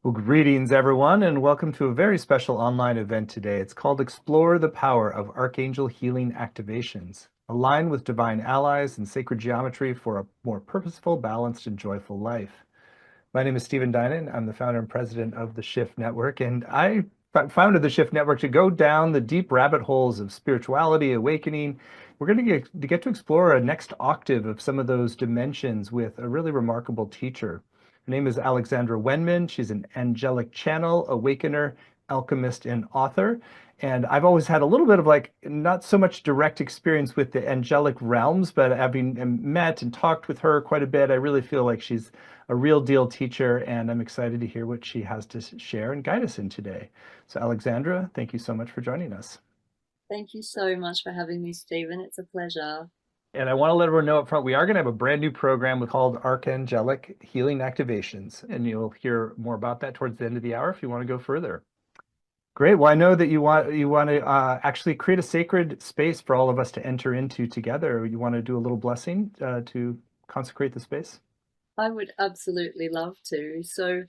Well, greetings, everyone, and welcome to a very special online event today. It's called Explore the Power of Archangel Healing Activations. Align with divine allies and sacred geometry for a more purposeful, balanced, and joyful life. My name is Stephen Dinan. I'm the founder and president of the Shift Network, and I founded the Shift Network to go down the deep rabbit holes of spirituality, awakening. We're going to get to explore a next octave of some of those dimensions with a really remarkable teacher. Her name is Alexandra Wenman. She's an angelic channel, awakener, alchemist, and author. And I've always had a little bit of like not so much direct experience with the angelic realms, but having met and talked with her quite a bit, I really feel like she's a real deal teacher, and I'm excited to hear what she has to share and guide us in today. So, Alexandra, thank you so much for joining us. Thank you so much for having me, Stephen. It's a pleasure. And I want to let everyone know up front, we are going to have a brand new program called Archangelic Healing Activations, and you'll hear more about that towards the end of the hour if you want to go further. Great. Well, I know that you want to actually create a sacred space for all of us to enter into together. You want to do a little blessing to consecrate the space? I would absolutely love to. So,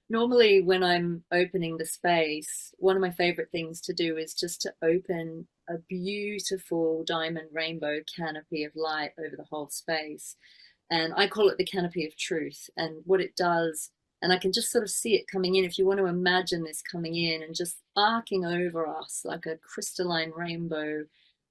normally when I'm opening the space, one of my favorite things to do is just to open a beautiful diamond rainbow canopy of light over the whole space. And I call it the canopy of truth. And what it does, and I can just sort of see it coming in. If you want to imagine this coming in and just arcing over us like a crystalline rainbow,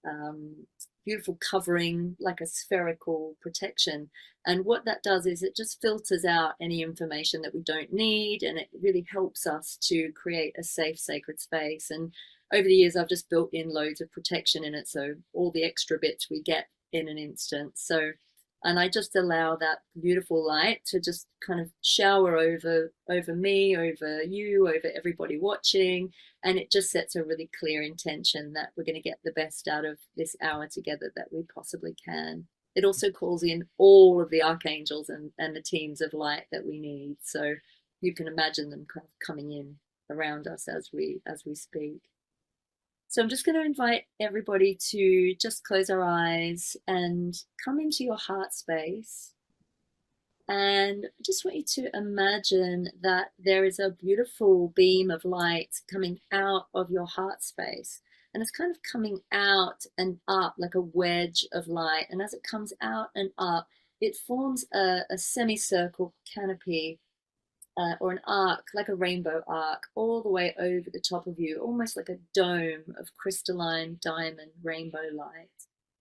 um, beautiful covering, like a spherical protection. And what that does is it just filters out any information that we don't need, and it really helps us to create a safe, sacred space. And over the years, I've just built in loads of protection in it, so all the extra bits we get in an instant. So, and I just allow that beautiful light to just kind of shower over me, over you, over everybody watching, and it just sets a really clear intention that we're going to get the best out of this hour together that we possibly can. It also calls in all of the archangels and the teams of light that we need. So you can imagine them kind of coming in around us as we speak. So I'm just going to invite everybody to just close our eyes and come into your heart space. And I just want you to imagine that there is a beautiful beam of light coming out of your heart space. And it's kind of coming out and up like a wedge of light. And as it comes out and up, it forms a semicircle canopy, or an arc, like a rainbow arc, all the way over the top of you, almost like a dome of crystalline diamond rainbow light.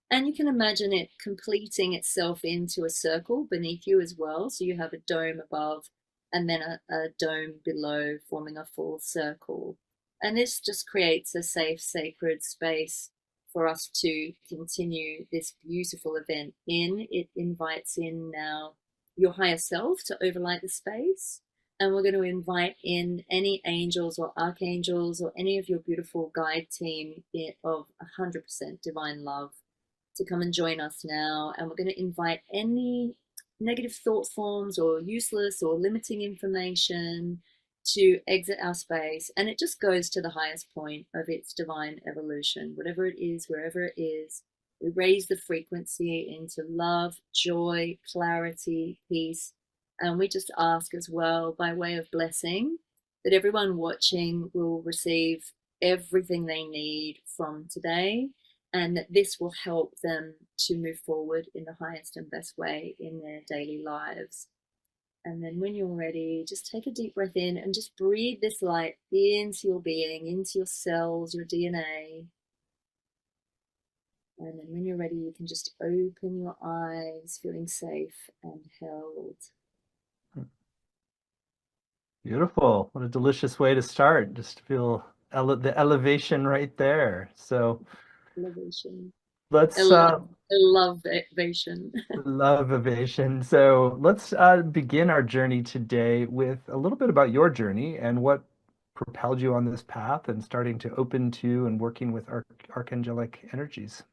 And you can imagine it completing itself into a circle beneath you as well. So you have a dome above and then a dome below, forming a full circle. And this just creates a safe, sacred space for us to continue this beautiful event in. It invites in now your higher self to overlight the space. And we're going to invite in any angels or archangels or any of your beautiful guide team of 100% divine love to come and join us now. And we're going to invite any negative thought forms or useless or limiting information to exit our space. And it just goes to the highest point of its divine evolution, whatever it is, wherever it is. We raise the frequency into love, joy, clarity, peace. And we just ask as well, by way of blessing, that everyone watching will receive everything they need from today, and that this will help them to move forward in the highest and best way in their daily lives. And then when you're ready, just take a deep breath in and just breathe this light into your being, into your cells, your DNA. And then when you're ready, you can just open your eyes, feeling safe and held. Beautiful. What a delicious way to start. Just feel the elevation right there. So Elevation. let's Elevation. love ovation. So let's begin our journey today with a little bit about your journey and what propelled you on this path and starting to open to and working with archangelic energies.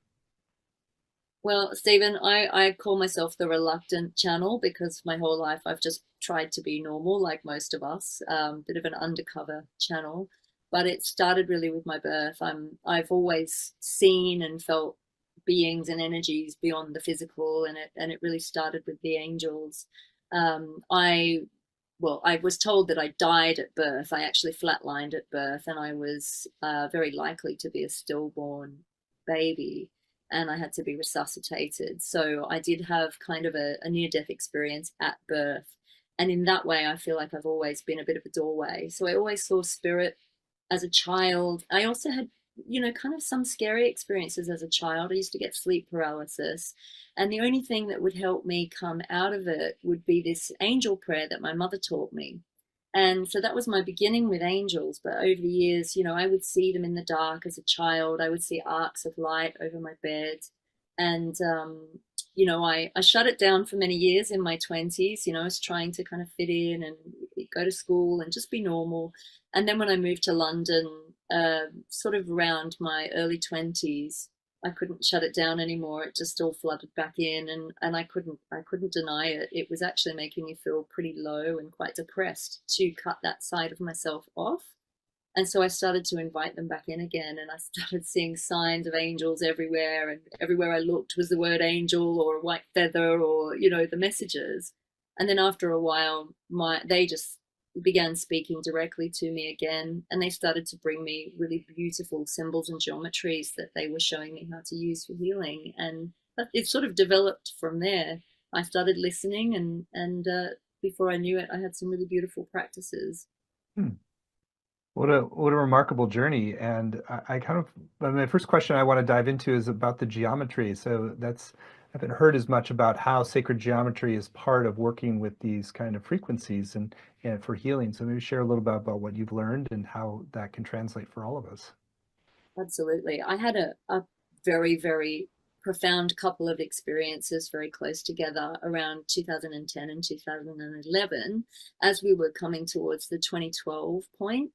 Well, Stephen, I call myself the reluctant channel because my whole life I've just tried to be normal, like most of us, bit of an undercover channel. But it started really with my birth. I've always seen and felt beings and energies beyond the physical, and it really started with the angels. I well, I was told that I died at birth. I actually flatlined at birth, and I was very likely to be a stillborn baby, and I had to be resuscitated. So I did have kind of a near-death experience at birth. And in that way, I feel like I've always been a bit of a doorway. So I always saw spirit as a child. I also had, kind of some scary experiences as a child. I used to get sleep paralysis. And the only thing that would help me come out of it would be this angel prayer that my mother taught me. And so that was my beginning with angels. But over the years, I would see them in the dark as a child. I would see arcs of light over my bed. And, I shut it down for many years in my 20s. I was trying to kind of fit in and go to school and just be normal. And then when I moved to London, sort of around my early 20s, I couldn't shut it down anymore. It just all flooded back in, and I couldn't deny it. It was actually making me feel pretty low and quite depressed to cut that side of myself off. And so I started to invite them back in again, and I started seeing signs of angels everywhere, and everywhere I looked was the word angel or a white feather or, the messages. And then after a while, they just began speaking directly to me again, and they started to bring me really beautiful symbols and geometries that they were showing me how to use for healing. And it sort of developed from there. I started listening, and before I knew it, I had some really beautiful practices. Hmm. What a remarkable journey. And I kind of, my first question I want to dive into is about the geometry. So I haven't heard as much about how sacred geometry is part of working with these kind of frequencies and for healing. So maybe share a little bit about what you've learned and how that can translate for all of us. Absolutely. I had a very, very profound couple of experiences very close together around 2010 and 2011 as we were coming towards the 2012 point.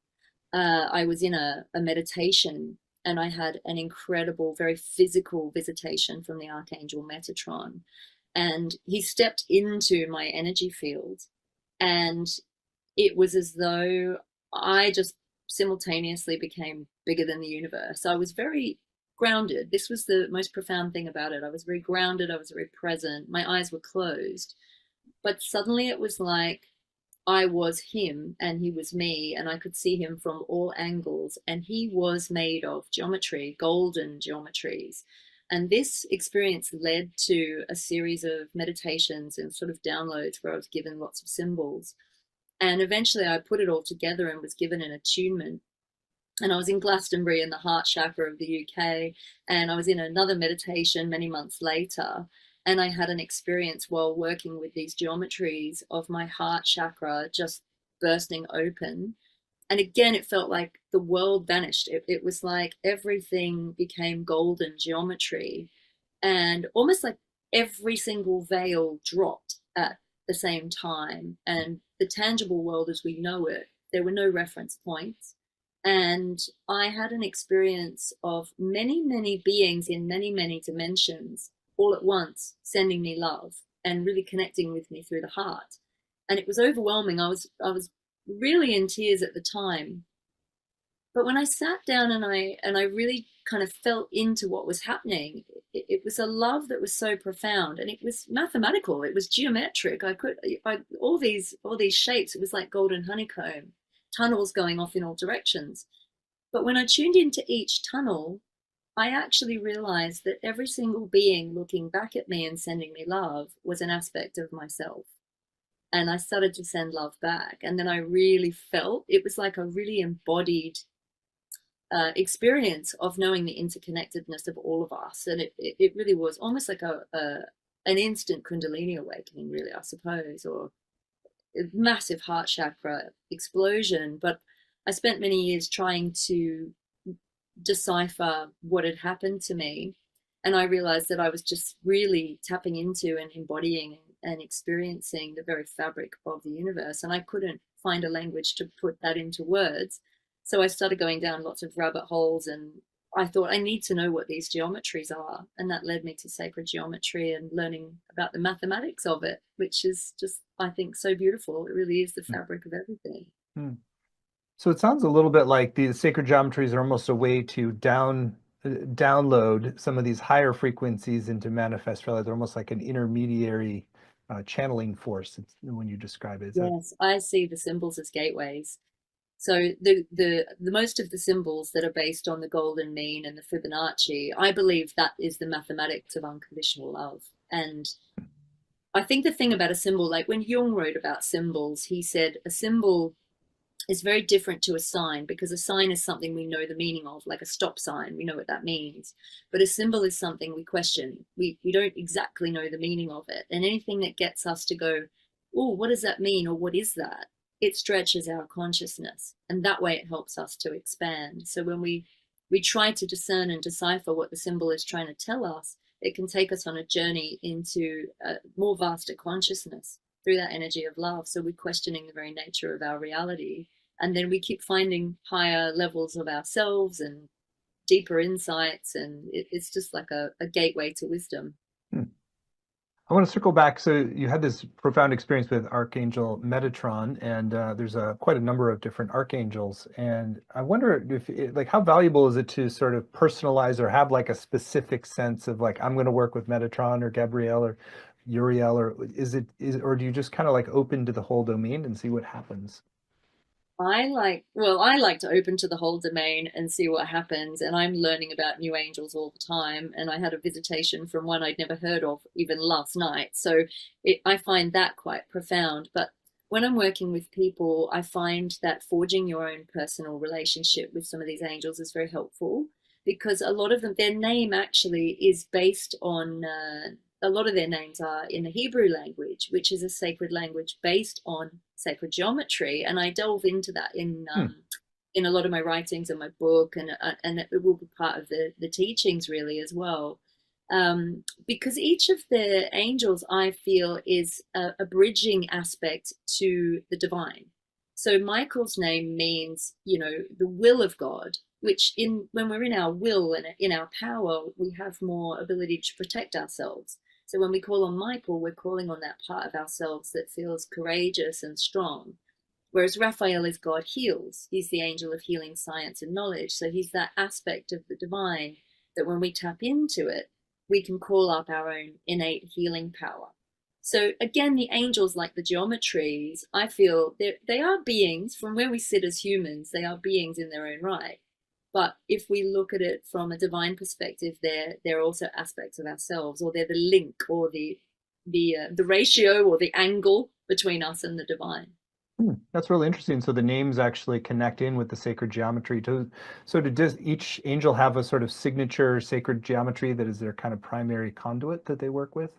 I was in a meditation, and I had an incredible, very physical visitation from the Archangel Metatron. And he stepped into my energy field, and it was as though I just simultaneously became bigger than the universe. I was very grounded. This was the most profound thing about it. I was very grounded. I was very present. My eyes were closed. But suddenly it was like I was him and he was me, and I could see him from all angles. And he was made of geometry, golden geometries. And this experience led to a series of meditations and sort of downloads where I was given lots of symbols. And eventually I put it all together and was given an attunement. And I was in Glastonbury in the heart chakra of the UK. And I was in another meditation many months later. And I had an experience while working with these geometries of my heart chakra just bursting open. And again, it felt like the world vanished. It was like everything became golden geometry, and almost like every single veil dropped at the same time. And the tangible world as we know it, there were no reference points. And I had an experience of many, many beings in many, many dimensions all at once sending me love and really connecting with me through the heart. And it was overwhelming. I was really in tears at the time. But when I sat down and I really kind of felt into what was happening, it was a love that was so profound, and it was mathematical. It was geometric. All these shapes. It was like golden honeycomb, tunnels going off in all directions. But when I tuned into each tunnel, I actually realized that every single being looking back at me and sending me love was an aspect of myself. And I started to send love back. And then I really felt it was like a really embodied experience of knowing the interconnectedness of all of us. And it really was almost like an instant Kundalini awakening, really, I suppose, or a massive heart chakra explosion. But I spent many years trying to decipher what had happened to me. And I realized that I was just really tapping into and embodying and experiencing the very fabric of the universe. And I couldn't find a language to put that into words. So I started going down lots of rabbit holes, and I thought I need to know what these geometries are. And that led me to sacred geometry and learning about the mathematics of it, which is just, I think, so beautiful. It really is the fabric of everything. Hmm. So it sounds a little bit like the sacred geometries are almost a way to download some of these higher frequencies into manifest reality. They're almost like an intermediary channeling force when you describe it. So, Yes, I see the symbols as gateways. So the most of the symbols that are based on the golden mean and the Fibonacci, I believe that is the mathematics of unconditional love. And I think the thing about a symbol, like when Jung wrote about symbols, he said a symbol is very different to a sign, because a sign is something we know the meaning of, like a stop sign, we know what that means. But a symbol is something we question. We don't exactly know the meaning of it. And anything that gets us to go, oh, what does that mean? Or what is that? It stretches our consciousness. And that way it helps us to expand. So when we try to discern and decipher what the symbol is trying to tell us, it can take us on a journey into a more vaster consciousness through that energy of love. So we're questioning the very nature of our reality, and then we keep finding higher levels of ourselves and deeper insights, and it's just like a gateway to wisdom. hmm. I want to circle back. So you had this profound experience with Archangel Metatron, and there's quite a number of different archangels. And I wonder if, like, how valuable is it to sort of personalize or have like a specific sense of like, I'm going to work with Metatron or Gabrielle or Uriel, or or do you just kind of like open to the whole domain and see what happens? I like to open to the whole domain and see what happens. And I'm learning about new angels all the time. And I had a visitation from one I'd never heard of even last night. So I find that quite profound. But when I'm working with people, I find that forging your own personal relationship with some of these angels is very helpful, because a lot of them, their name actually is based on, a lot of their names are in the Hebrew language, which is a sacred language based on sacred geometry. And I delve into that Hmm. in a lot of my writings and my book, and it will be part of the teachings really as well. Because each of the angels, I feel, is a bridging aspect to the divine. So Michael's name means, the will of God, which in when we're in our will and in our power, we have more ability to protect ourselves. So when we call on Michael, we're calling on that part of ourselves that feels courageous and strong. Whereas Raphael is God heals. He's the angel of healing, science, and knowledge. So he's that aspect of the divine that when we tap into it, we can call up our own innate healing power. So again, the angels, like the geometries, I feel they are beings from where we sit as humans. They are beings in their own right. But if we look at it from a divine perspective, they're also aspects of ourselves, or they're the link, or the ratio, or the angle between us and the divine. Hmm. That's really interesting. So the names actually connect in with the sacred geometry too. So does each angel have a sort of signature sacred geometry that is their kind of primary conduit that they work with?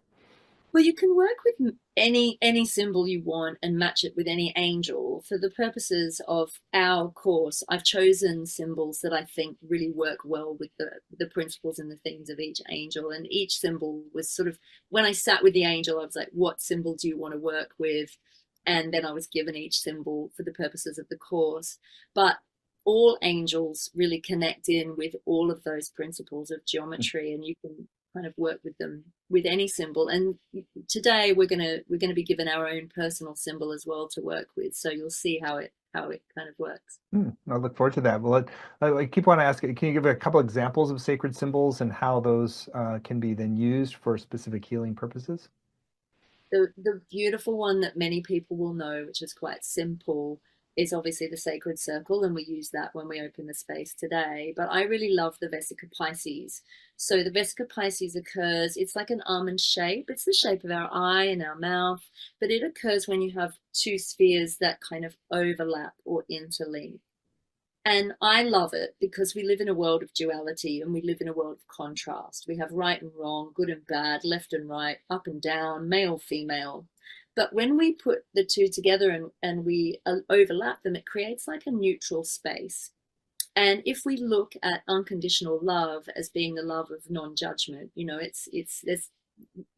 Well, you can work with any symbol you want and match it with any angel. For the purposes of our course, I've chosen symbols that I think really work well with the principles and the themes of each angel. And each symbol was sort of, when I sat with the angel, I was like, what symbol do you want to work with? And then I was given each symbol for the purposes of the course. But all angels really connect in with all of those principles of geometry, and you can kind of work with them with any symbol. And today we're gonna be given our own personal symbol as well to work with, so you'll see how it kind of works. I look forward to that. Well, I keep on asking, can you give a couple examples of sacred symbols and how those can be then used for specific healing purposes? The beautiful one that many people will know, which is quite simple, is obviously the sacred circle, and we use that when we open the space today. But I really love the Vesica Pisces. So the Vesica Pisces occurs, it's like an almond shape. It's the shape of our eye and our mouth, but it occurs when you have two spheres that kind of overlap or interlink. And I love it because we live in a world of duality, and we live in a world of contrast. We have right and wrong, good and bad, left and right, up and down, male, female. But when we put the two together and we overlap them, it creates like a neutral space. And if we look at unconditional love as being the love of non-judgment,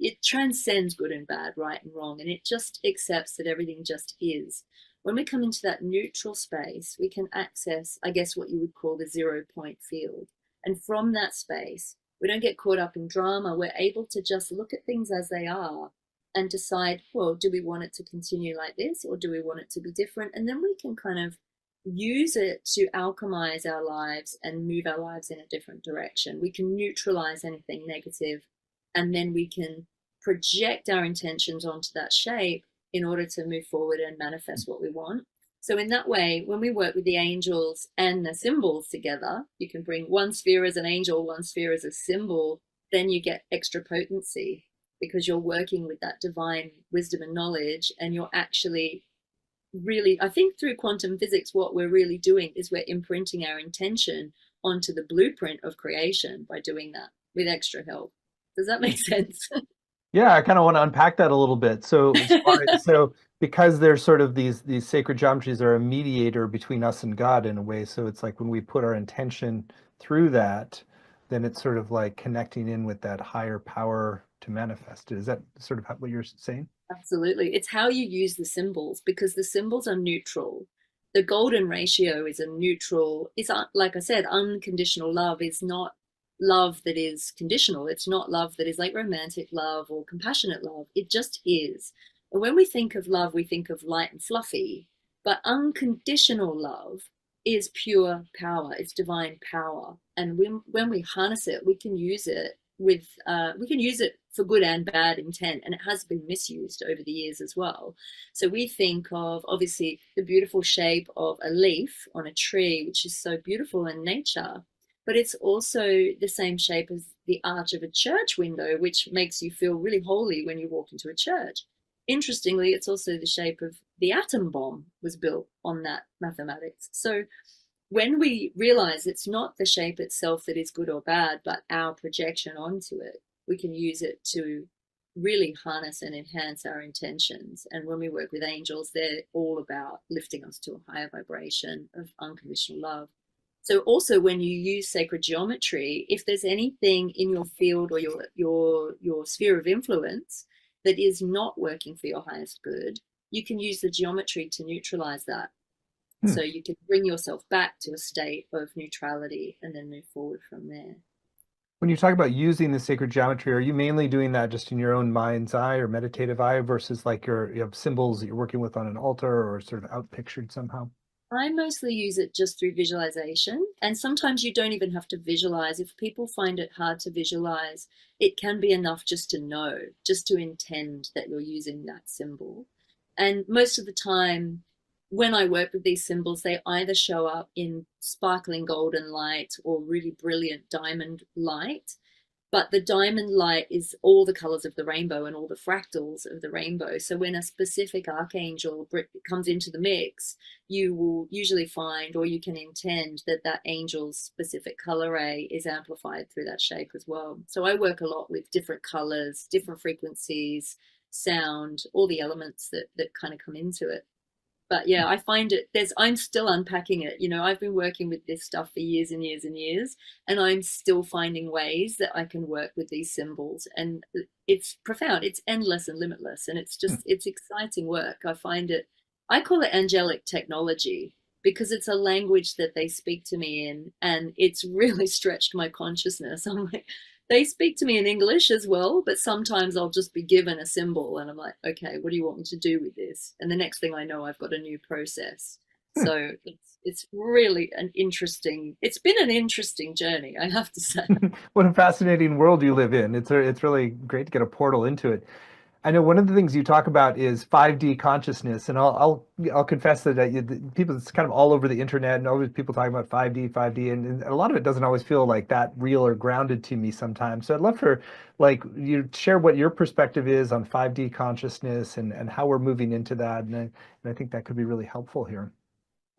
it transcends good and bad, right and wrong, and it just accepts that everything just is. When we come into that neutral space, we can access, I guess, what you would call the 0 point field. And from that space, we don't get caught up in drama. We're able to just look at things as they are and decide, well, do we want it to continue like this, or do we want it to be different? And then we can kind of use it to alchemize our lives and move our lives in a different direction. We can neutralize anything negative, and then we can project our intentions onto that shape in order to move forward and manifest what we want. So in that way, when we work with the angels and the symbols together, you can bring one sphere as an angel, one sphere as a symbol, then you get extra potency because you're working with that divine wisdom and knowledge, and you're actually really, I think through quantum physics, what we're really doing is we're imprinting our intention onto the blueprint of creation by doing that with extra help. Does that make sense? Yeah, I kind of want to unpack that a little bit. So because there's sort of these sacred geometries are a mediator between us and God in a way. So it's like when we put our intention through that, then it's sort of like connecting in with that higher power to manifest it. Is that sort of what you're saying? Absolutely. It's how you use the symbols, because the symbols are neutral. The golden ratio is a neutral, is like I said, unconditional love is not love that is conditional. It's not love that is like romantic love or compassionate love. It just is. And when we think of love, we think of light and fluffy, but unconditional love is pure power. It's divine power. And when we harness it, we can use it we can use it for good and bad intent, and it has been misused over the years as well. So we think of obviously the beautiful shape of a leaf on a tree, which is so beautiful in nature, but it's also the same shape as the arch of a church window, which makes you feel really holy when you walk into a church. Interestingly, it's also the shape of the atom bomb was built on that mathematics. So when we realize it's not the shape itself that is good or bad, but our projection onto it, we can use it to really harness and enhance our intentions. And when we work with angels, they're all about lifting us to a higher vibration of unconditional love. So also when you use sacred geometry, if there's anything in your field or your sphere of influence that is not working for your highest good, you can use the geometry to neutralize that. Hmm. So you can bring yourself back to a state of neutrality and then move forward from there. When you talk about using the sacred geometry, are you mainly doing that just in your own mind's eye or meditative eye versus like you have symbols that you're working with on an altar or sort of outpictured somehow? I mostly use it just through visualization. And sometimes you don't even have to visualize. If people find it hard to visualize, it can be enough just to know, just to intend that you're using that symbol. And most of the time, when I work with these symbols, they either show up in sparkling golden light or really brilliant diamond light. But the diamond light is all the colors of the rainbow and all the fractals of the rainbow. So when a specific archangel comes into the mix, you will usually find, or you can intend, that that angel's specific color ray is amplified through that shape as well. So I work a lot with different colors, different frequencies, sound, all the elements that kind of come into it. But yeah, I find I'm still unpacking it. I've been working with this stuff for years and years and years, and I'm still finding ways that I can work with these symbols. And it's profound, it's endless and limitless, and it's exciting work. I call it angelic technology because it's a language that they speak to me in, and it's really stretched my consciousness. I'm like, they speak to me in English as well, but sometimes I'll just be given a symbol and I'm like, okay, what do you want me to do with this? And the next thing I know, I've got a new process. Hmm. So it's really it's been an interesting journey, I have to say. What a fascinating world you live in. It's really great to get a portal into it. I know one of the things you talk about is 5D consciousness, and I'll confess that people, it's kind of all over the internet, and always people talking about 5D, and a lot of it doesn't always feel like that real or grounded to me sometimes. So I'd love for like you share what your perspective is on 5D consciousness and how we're moving into that, and I think that could be really helpful here.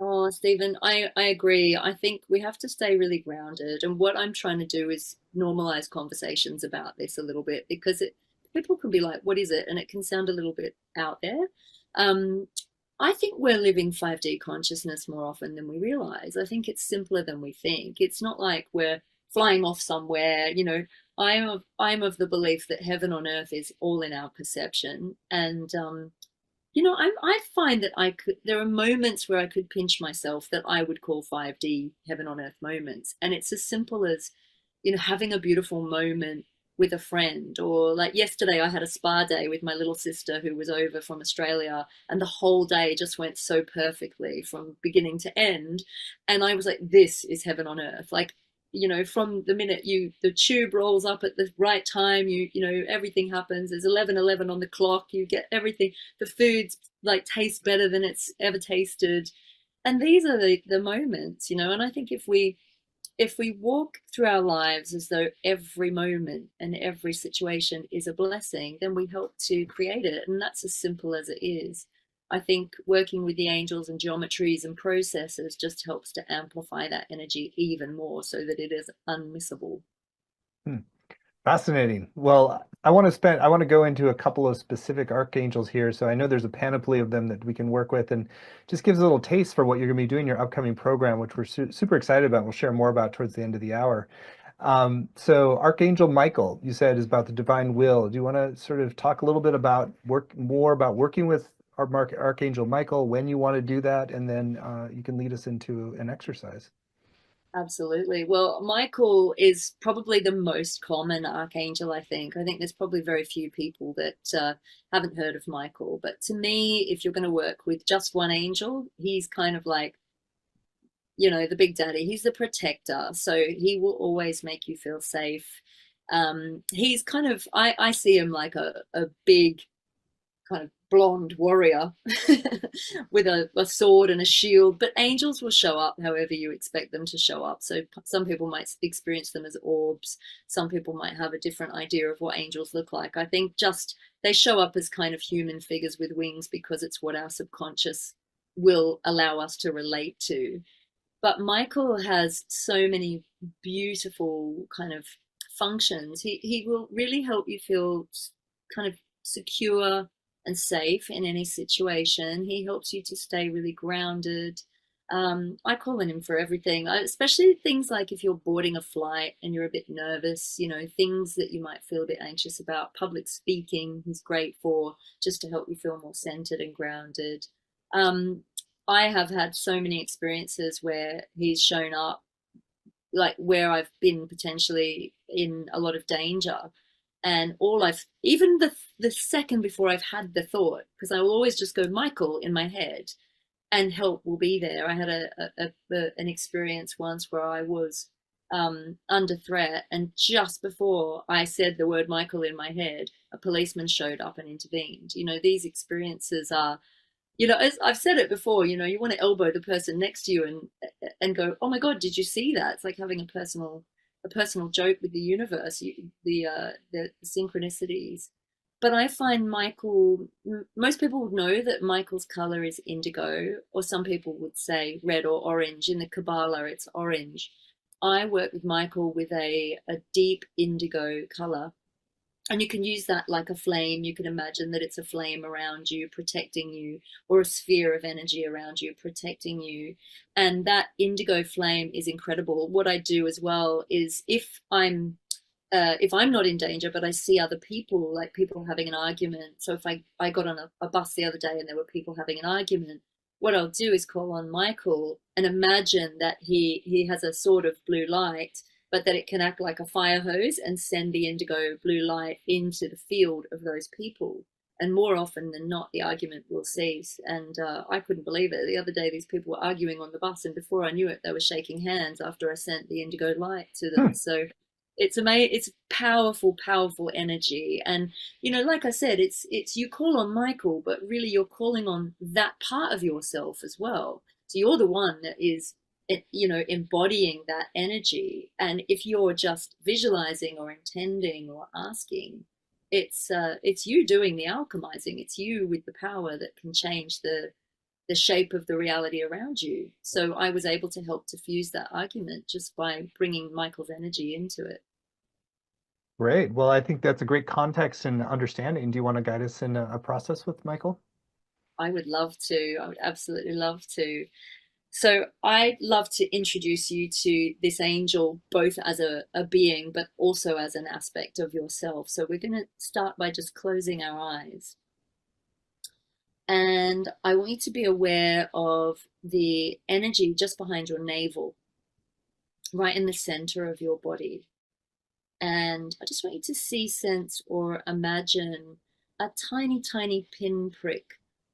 Oh, Stephen, I agree. I think we have to stay really grounded. And what I'm trying to do is normalize conversations about this a little bit, because people can be like, what is it? And it can sound a little bit out there. Um, I think we're living 5D consciousness more often than we realize. I think it's simpler than we think. It's not like we're flying off somewhere. I'm of the belief that heaven on earth is all in our perception. And I find that there are moments where I could pinch myself that I would call 5D heaven on earth moments. And it's as simple as, having a beautiful moment with a friend. Or like yesterday, I had a spa day with my little sister who was over from Australia, and the whole day just went so perfectly from beginning to end. And I was like, this is heaven on earth. Like, from the minute the tube rolls up at the right time, everything happens. There's 11:11 on the clock. You get everything. The food's like tastes better than it's ever tasted. And these are the moments, and I think if we walk through our lives as though every moment and every situation is a blessing, then we help to create it. And that's as simple as it is. I think working with the angels and geometries and processes just helps to amplify that energy even more so that it is unmissable. Hmm. Fascinating. Well, I want to go into a couple of specific archangels here. So I know there's a panoply of them that we can work with, and just gives a little taste for what you're going to be doing in your upcoming program, which we're super excited about. We'll share more about towards the end of the hour. So Archangel Michael, you said, is about the divine will. Do you want to sort of talk a little bit about more about working with Archangel Michael, when you want to do that, and then you can lead us into an exercise. Absolutely. Well, Michael is probably the most common archangel, I think. I think there's probably very few people that haven't heard of Michael. But to me, if you're going to work with just one angel, he's kind of like, the big daddy. He's the protector. So he will always make you feel safe. He's kind of, I see him like a big kind of blonde warrior with a sword and a shield, but angels will show up however you expect them to show up. So some people might experience them as orbs. Some people might have a different idea of what angels look like. I think just they show up as kind of human figures with wings because it's what our subconscious will allow us to relate to. But Michael has so many beautiful kind of functions. He will really help you feel kind of secure and safe in any situation. He helps you to stay really grounded. I call on him for everything, especially things like if you're boarding a flight and you're a bit nervous, things that you might feel a bit anxious about. Public speaking, he's great for, just to help you feel more centered and grounded. Um, I have had so many experiences where he's shown up, like where I've been potentially in a lot of danger. And even the second before I've had the thought, because I will always just go Michael in my head, and help will be there. I had an experience once where I was under threat, and just before I said the word Michael in my head, a policeman showed up and intervened. These experiences are, as I've said it before, you want to elbow the person next to you and go, oh my God, did you see that? It's like having a personal joke with the universe, the synchronicities. But I find Michael, most people would know that Michael's color is indigo, or some people would say red or orange. In the Kabbalah, it's orange. I work with Michael with a deep indigo color. And you can use that like a flame. You can imagine that it's a flame around you, protecting you, or a sphere of energy around you, protecting you. And that indigo flame is incredible. What I do as well is if I'm not in danger, but I see other people, like people having an argument. So if I got on a bus the other day and there were people having an argument, what I'll do is call on Michael and imagine that he has a sword of blue light, but that it can act like a fire hose and send the indigo blue light into the field of those people. And more often than not, the argument will cease. And I couldn't believe it. The other day, these people were arguing on the bus, and before I knew it, they were shaking hands after I sent the indigo light to them. So it's amazing. It's powerful, powerful energy. And like I said, it's you call on Michael, but really you're calling on that part of yourself as well. So you're the one that is embodying that energy. And if you're just visualizing or intending or asking, it's you doing the alchemizing. It's you with the power that can change the shape of the reality around you. So I was able to help diffuse that argument just by bringing Michael's energy into it. Great. Well, I think that's a great context and understanding. Do you want to guide us in a process with Michael? I would love to. I would absolutely love to. So I'd love to introduce you to this angel, both as a being, but also as an aspect of yourself. So we're going to start by just closing our eyes. And I want you to be aware of the energy just behind your navel, right in the center of your body. And I just want you to see, sense, or imagine a tiny, tiny pinprick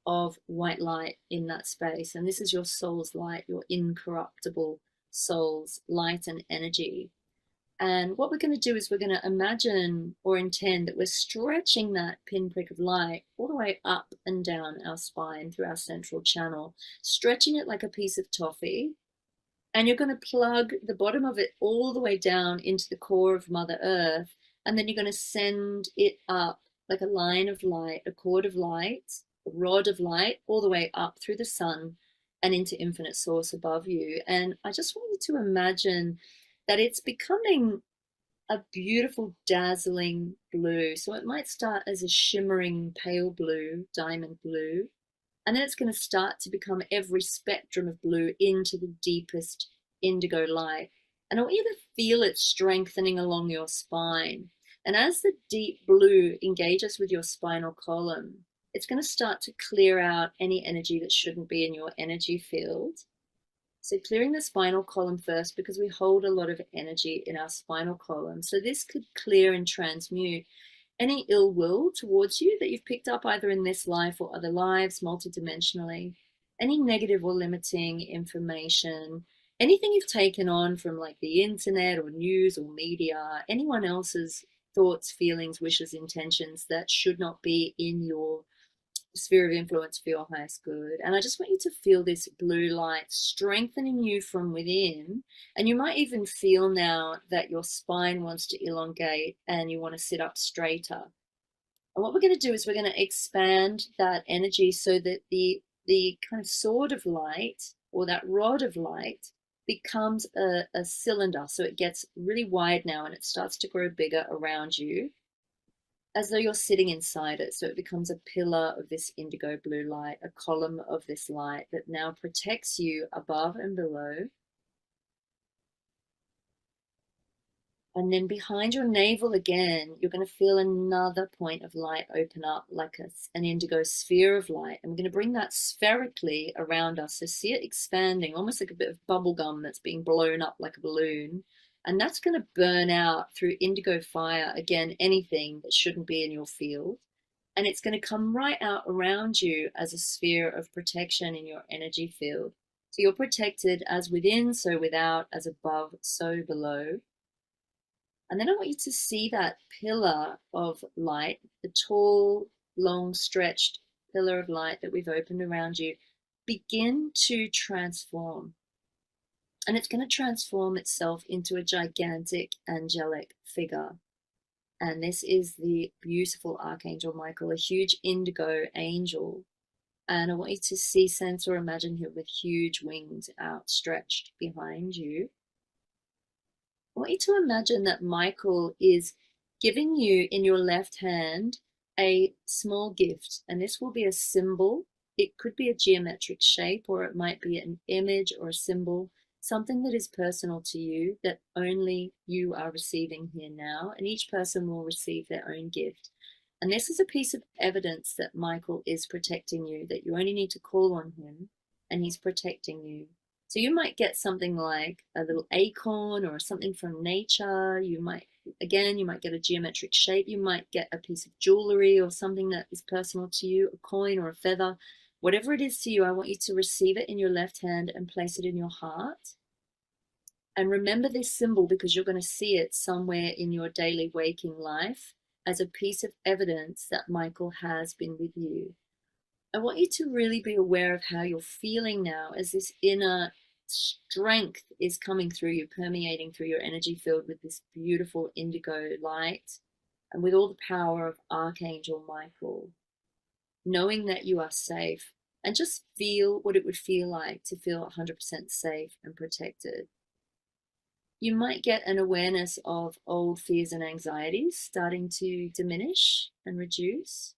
of white light in that space. And this is your soul's light, your incorruptible souls, light and energy. And what we're going to do is we're going to imagine or intend that we're stretching that pinprick of light all the way up and down our spine through our central channel, stretching it like a piece of toffee. And you're going to plug the bottom of it all the way down into the core of Mother Earth. And then you're going to send it up like a line of light, a cord of light, a rod of light, all the way up through the sun and into infinite source above you. And I just want you to imagine that it's becoming a beautiful, dazzling blue. So it might start as a shimmering pale blue, diamond blue, and then it's going to start to become every spectrum of blue into the deepest indigo light. And I want you to feel it strengthening along your spine. And as the deep blue engages with your spinal column, it's going to start to clear out any energy that shouldn't be in your energy field. So clearing the spinal column first, because we hold a lot of energy in our spinal column. So this could clear and transmute any ill will towards you that you've picked up either in this life or other lives, multidimensionally, any negative or limiting information, anything you've taken on from like the internet or news or media, anyone else's thoughts, feelings, wishes, intentions that should not be in your sphere of influence for your highest good. And I just want you to feel this blue light strengthening you from within. And you might even feel now that your spine wants to elongate and you want to sit up straighter. And what we're going to do is we're going to expand that energy so that the kind of sword of light or that rod of light becomes a cylinder. So it gets really wide now and it starts to grow bigger around you, as though you're sitting inside it. So it becomes a pillar of this indigo blue light, a column of this light that now protects you above and below. And then behind your navel again, you're going to feel another point of light open up like an indigo sphere of light. And we're going to bring that spherically around us. So see it expanding, almost like a bit of bubble gum that's being blown up like a balloon. And that's going to burn out through indigo fire, again, anything that shouldn't be in your field. And it's going to come right out around you as a sphere of protection in your energy field. So you're protected as within, so without, as above, so below. And then I want you to see that pillar of light, the tall, long, stretched pillar of light that we've opened around you, begin to transform. And it's going to transform itself into a gigantic angelic figure. And this is the beautiful Archangel Michael, a huge indigo angel. And I want you to see, sense, or imagine him with huge wings outstretched behind you. I want you to imagine that Michael is giving you in your left hand a small gift. And this will be a symbol. It could be a geometric shape, or it might be an image or a symbol, something that is personal to you that only you are receiving here now. And each person will receive their own gift. And this is a piece of evidence that Michael is protecting you, that you only need to call on him and he's protecting you. So you might get something like a little acorn or something from nature. You might get a geometric shape. You might get a piece of jewelry or something that is personal to you, a coin or a feather. Whatever it is to you, I want you to receive it in your left hand and place it in your heart. And remember this symbol because you're going to see it somewhere in your daily waking life as a piece of evidence that Michael has been with you. I want you to really be aware of how you're feeling now as this inner strength is coming through you, permeating through your energy field with this beautiful indigo light and with all the power of Archangel Michael, knowing that you are safe. And just feel what it would feel like to feel 100% safe and protected. You might get an awareness of old fears and anxieties starting to diminish and reduce.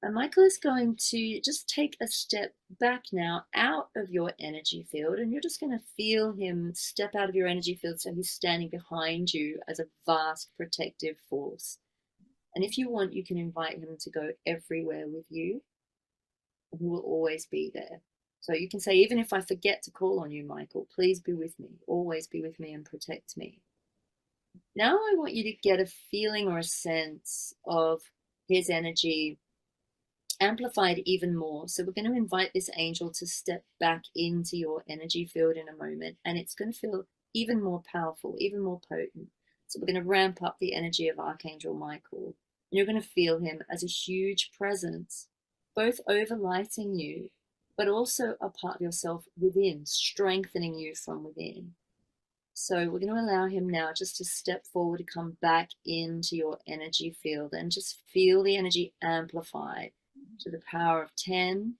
And Michael is going to just take a step back now out of your energy field, and you're just going to feel him step out of your energy field so he's standing behind you as a vast protective force. And if you want, you can invite him to go everywhere with you, and he will always be there. So you can say, even if I forget to call on you, Michael, please be with me, always be with me and protect me. Now I want you to get a feeling or a sense of his energy amplified even more. So we're going to invite this angel to step back into your energy field in a moment, and it's going to feel even more powerful, even more potent. So we're going to ramp up the energy of Archangel Michael, and you're going to feel him as a huge presence, both overlighting you, but also a part of yourself within, strengthening you from within. So we're going to allow him now just to step forward, to come back into your energy field, and just feel the energy amplify to the power of 10,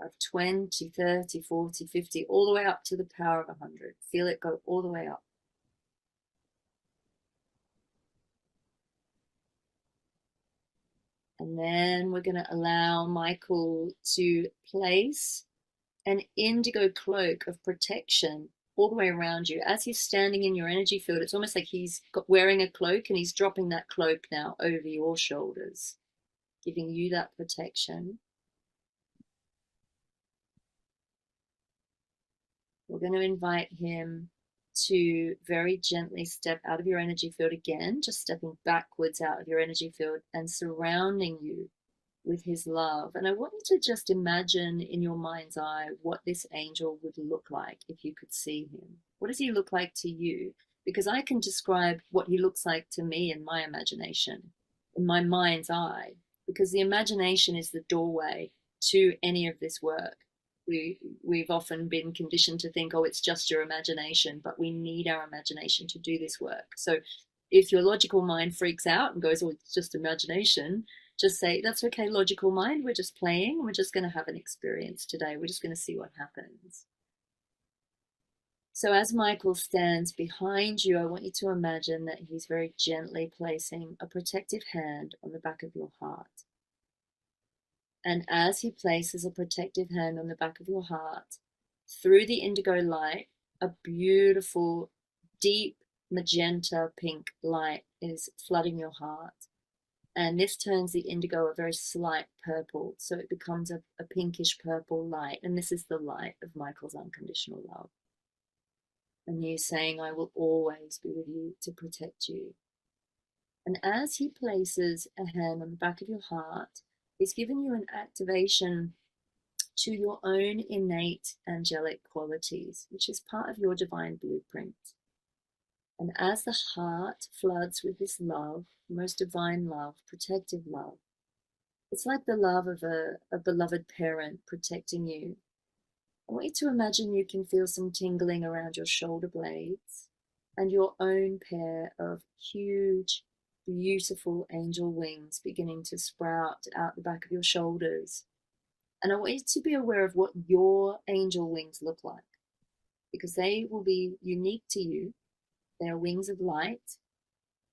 of 20, 30, 40, 50, all the way up to the power of 100. Feel it go all the way up. And then we're going to allow Michael to place an indigo cloak of protection all the way around you. As he's standing in your energy field, it's almost like he's wearing a cloak, and he's dropping that cloak now over your shoulders, giving you that protection. We're going to invite him to very gently step out of your energy field again, just stepping backwards out of your energy field and surrounding you with his love. And I want you to just imagine in your mind's eye what this angel would look like if you could see him. What does he look like to you? Because I can describe what he looks like to me in my imagination, in my mind's eye, because the imagination is the doorway to any of this work. We've often been conditioned to think, oh, it's just your imagination, but we need our imagination to do this work. So if your logical mind freaks out and goes, oh, it's just imagination, just say, that's okay, logical mind, we're just playing, we're just going to have an experience today, we're just going to see what happens. So as Michael stands behind you, I want you to imagine that he's very gently placing a protective hand on the back of your heart. And as he places a protective hand on the back of your heart, through the indigo light, a beautiful, deep magenta pink light is flooding your heart. And this turns the indigo a very slight purple, so it becomes a pinkish purple light. And this is the light of Michael's unconditional love. And he's saying, I will always be with you to protect you. And as he places a hand on the back of your heart, he's given you an activation to your own innate angelic qualities, which is part of your divine blueprint. And as the heart floods with this love, most divine love, protective love, it's like the love of a beloved parent protecting you. I want you to imagine you can feel some tingling around your shoulder blades and your own pair of huge, beautiful angel wings beginning to sprout out the back of your shoulders. And I want you to be aware of what your angel wings look like, because they will be unique to you. They are wings of light,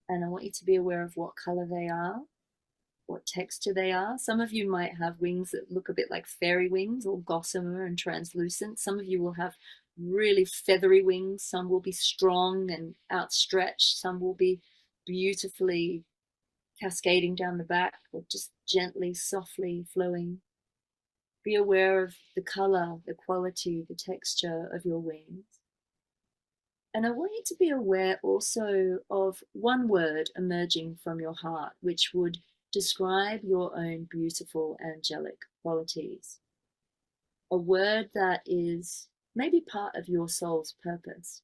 and I want you to be aware of what color they are, what texture they are. Some of you might have wings that look a bit like fairy wings, all gossamer and translucent. Some of you will have really feathery wings. Some will be strong and outstretched. Some will be beautifully cascading down the back, or just gently, softly flowing. Be aware of the color, the quality, the texture of your wings. And I want you to be aware also of one word emerging from your heart, which would describe your own beautiful angelic qualities. A word that is maybe part of your soul's purpose.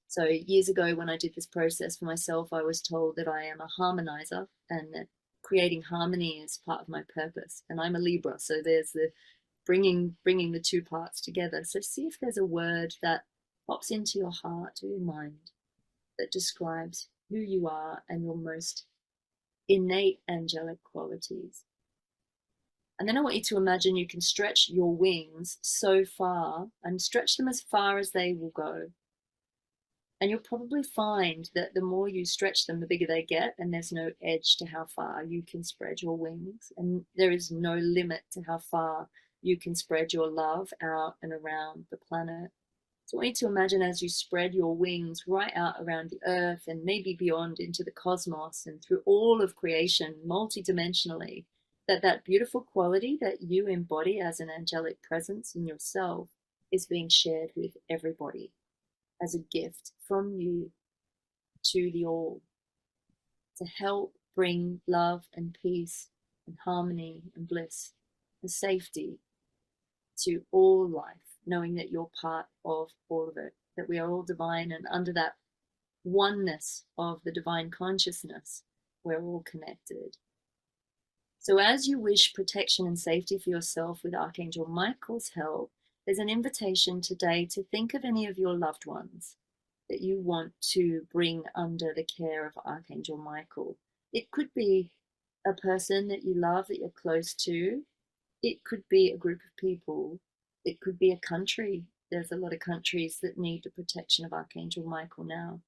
So years ago, when I did this process for myself, I was told that I am a harmonizer and that creating harmony is part of my purpose. And I'm a Libra, so there's the bringing the two parts together. So see if there's a word that pops into your heart or your mind that describes who you are and your most innate angelic qualities. And then I want you to imagine you can stretch your wings so far and stretch them as far as they will go. And you'll probably find that the more you stretch them, the bigger they get, and there's no edge to how far you can spread your wings. And there is no limit to how far you can spread your love out and around the planet. So I want you to imagine as you spread your wings right out around the earth and maybe beyond into the cosmos and through all of creation, multidimensionally, that beautiful quality that you embody as an angelic presence in yourself is being shared with everybody as a gift from you to the all, to help bring love and peace and harmony and bliss and safety to all life, knowing that you're part of all of it, that we are all divine, and under that oneness of the divine consciousness, we're all connected. So as you wish protection and safety for yourself with Archangel Michael's help, there's an invitation today to think of any of your loved ones that you want to bring under the care of Archangel Michael. It could be a person that you love, that you're close to. It could be a group of people. It could be a country. There's a lot of countries that need the protection of Archangel Michael now.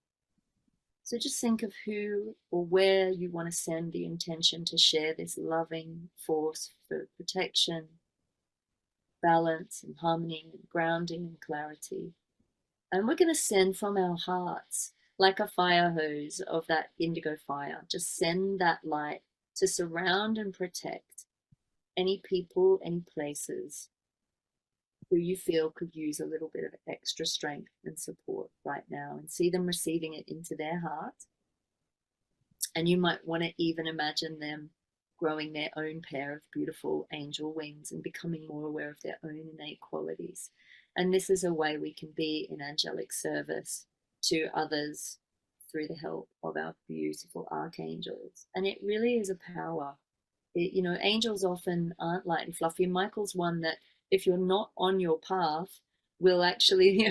So just think of who or where you want to send the intention to share this loving force for protection, balance and harmony and grounding and clarity. And we're going to send from our hearts, like a fire hose of that indigo fire, just send that light to surround and protect any people, any places who you feel could use a little bit of extra strength and support right now, and see them receiving it into their heart. And you might want to even imagine them growing their own pair of beautiful angel wings and becoming more aware of their own innate qualities. And this is a way we can be in angelic service to others through the help of our beautiful archangels. And it really is a power. Angels often aren't light and fluffy. Michael's one that, if you're not on your path, will actually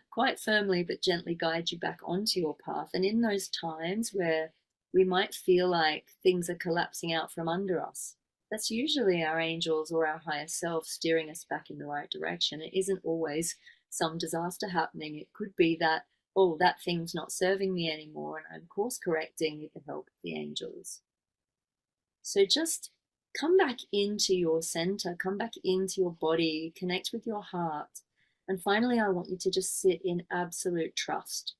quite firmly but gently guide you back onto your path. And in those times where we might feel like things are collapsing out from under us, that's usually our angels or our higher self steering us back in the right direction. It isn't always some disaster happening. It could be that, oh, that thing's not serving me anymore, and I'm course correcting with the help of the angels. So just come back into your center, come back into your body, connect with your heart. And finally, I want you to just sit in absolute trust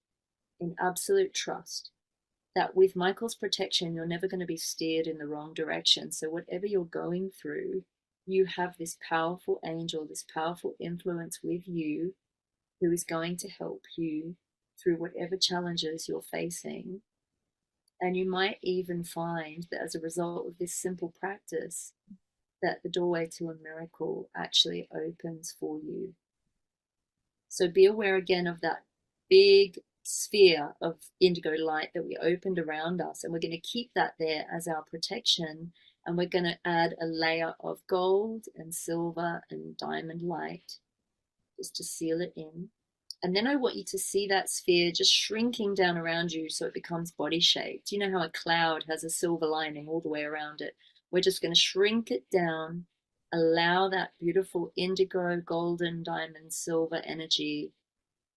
that with Michael's protection, you're never going to be steered in the wrong direction. So whatever you're going through, you have this powerful angel, this powerful influence with you who is going to help you through whatever challenges you're facing. And you might even find that as a result of this simple practice, that the doorway to a miracle actually opens for you. So be aware again of that big sphere of indigo light that we opened around us. And we're going to keep that there as our protection. And we're going to add a layer of gold and silver and diamond light just to seal it in. And then I want you to see that sphere just shrinking down around you so it becomes body shaped. You know how a cloud has a silver lining all the way around it? We're just going to shrink it down, allow that beautiful indigo, golden, diamond, silver energy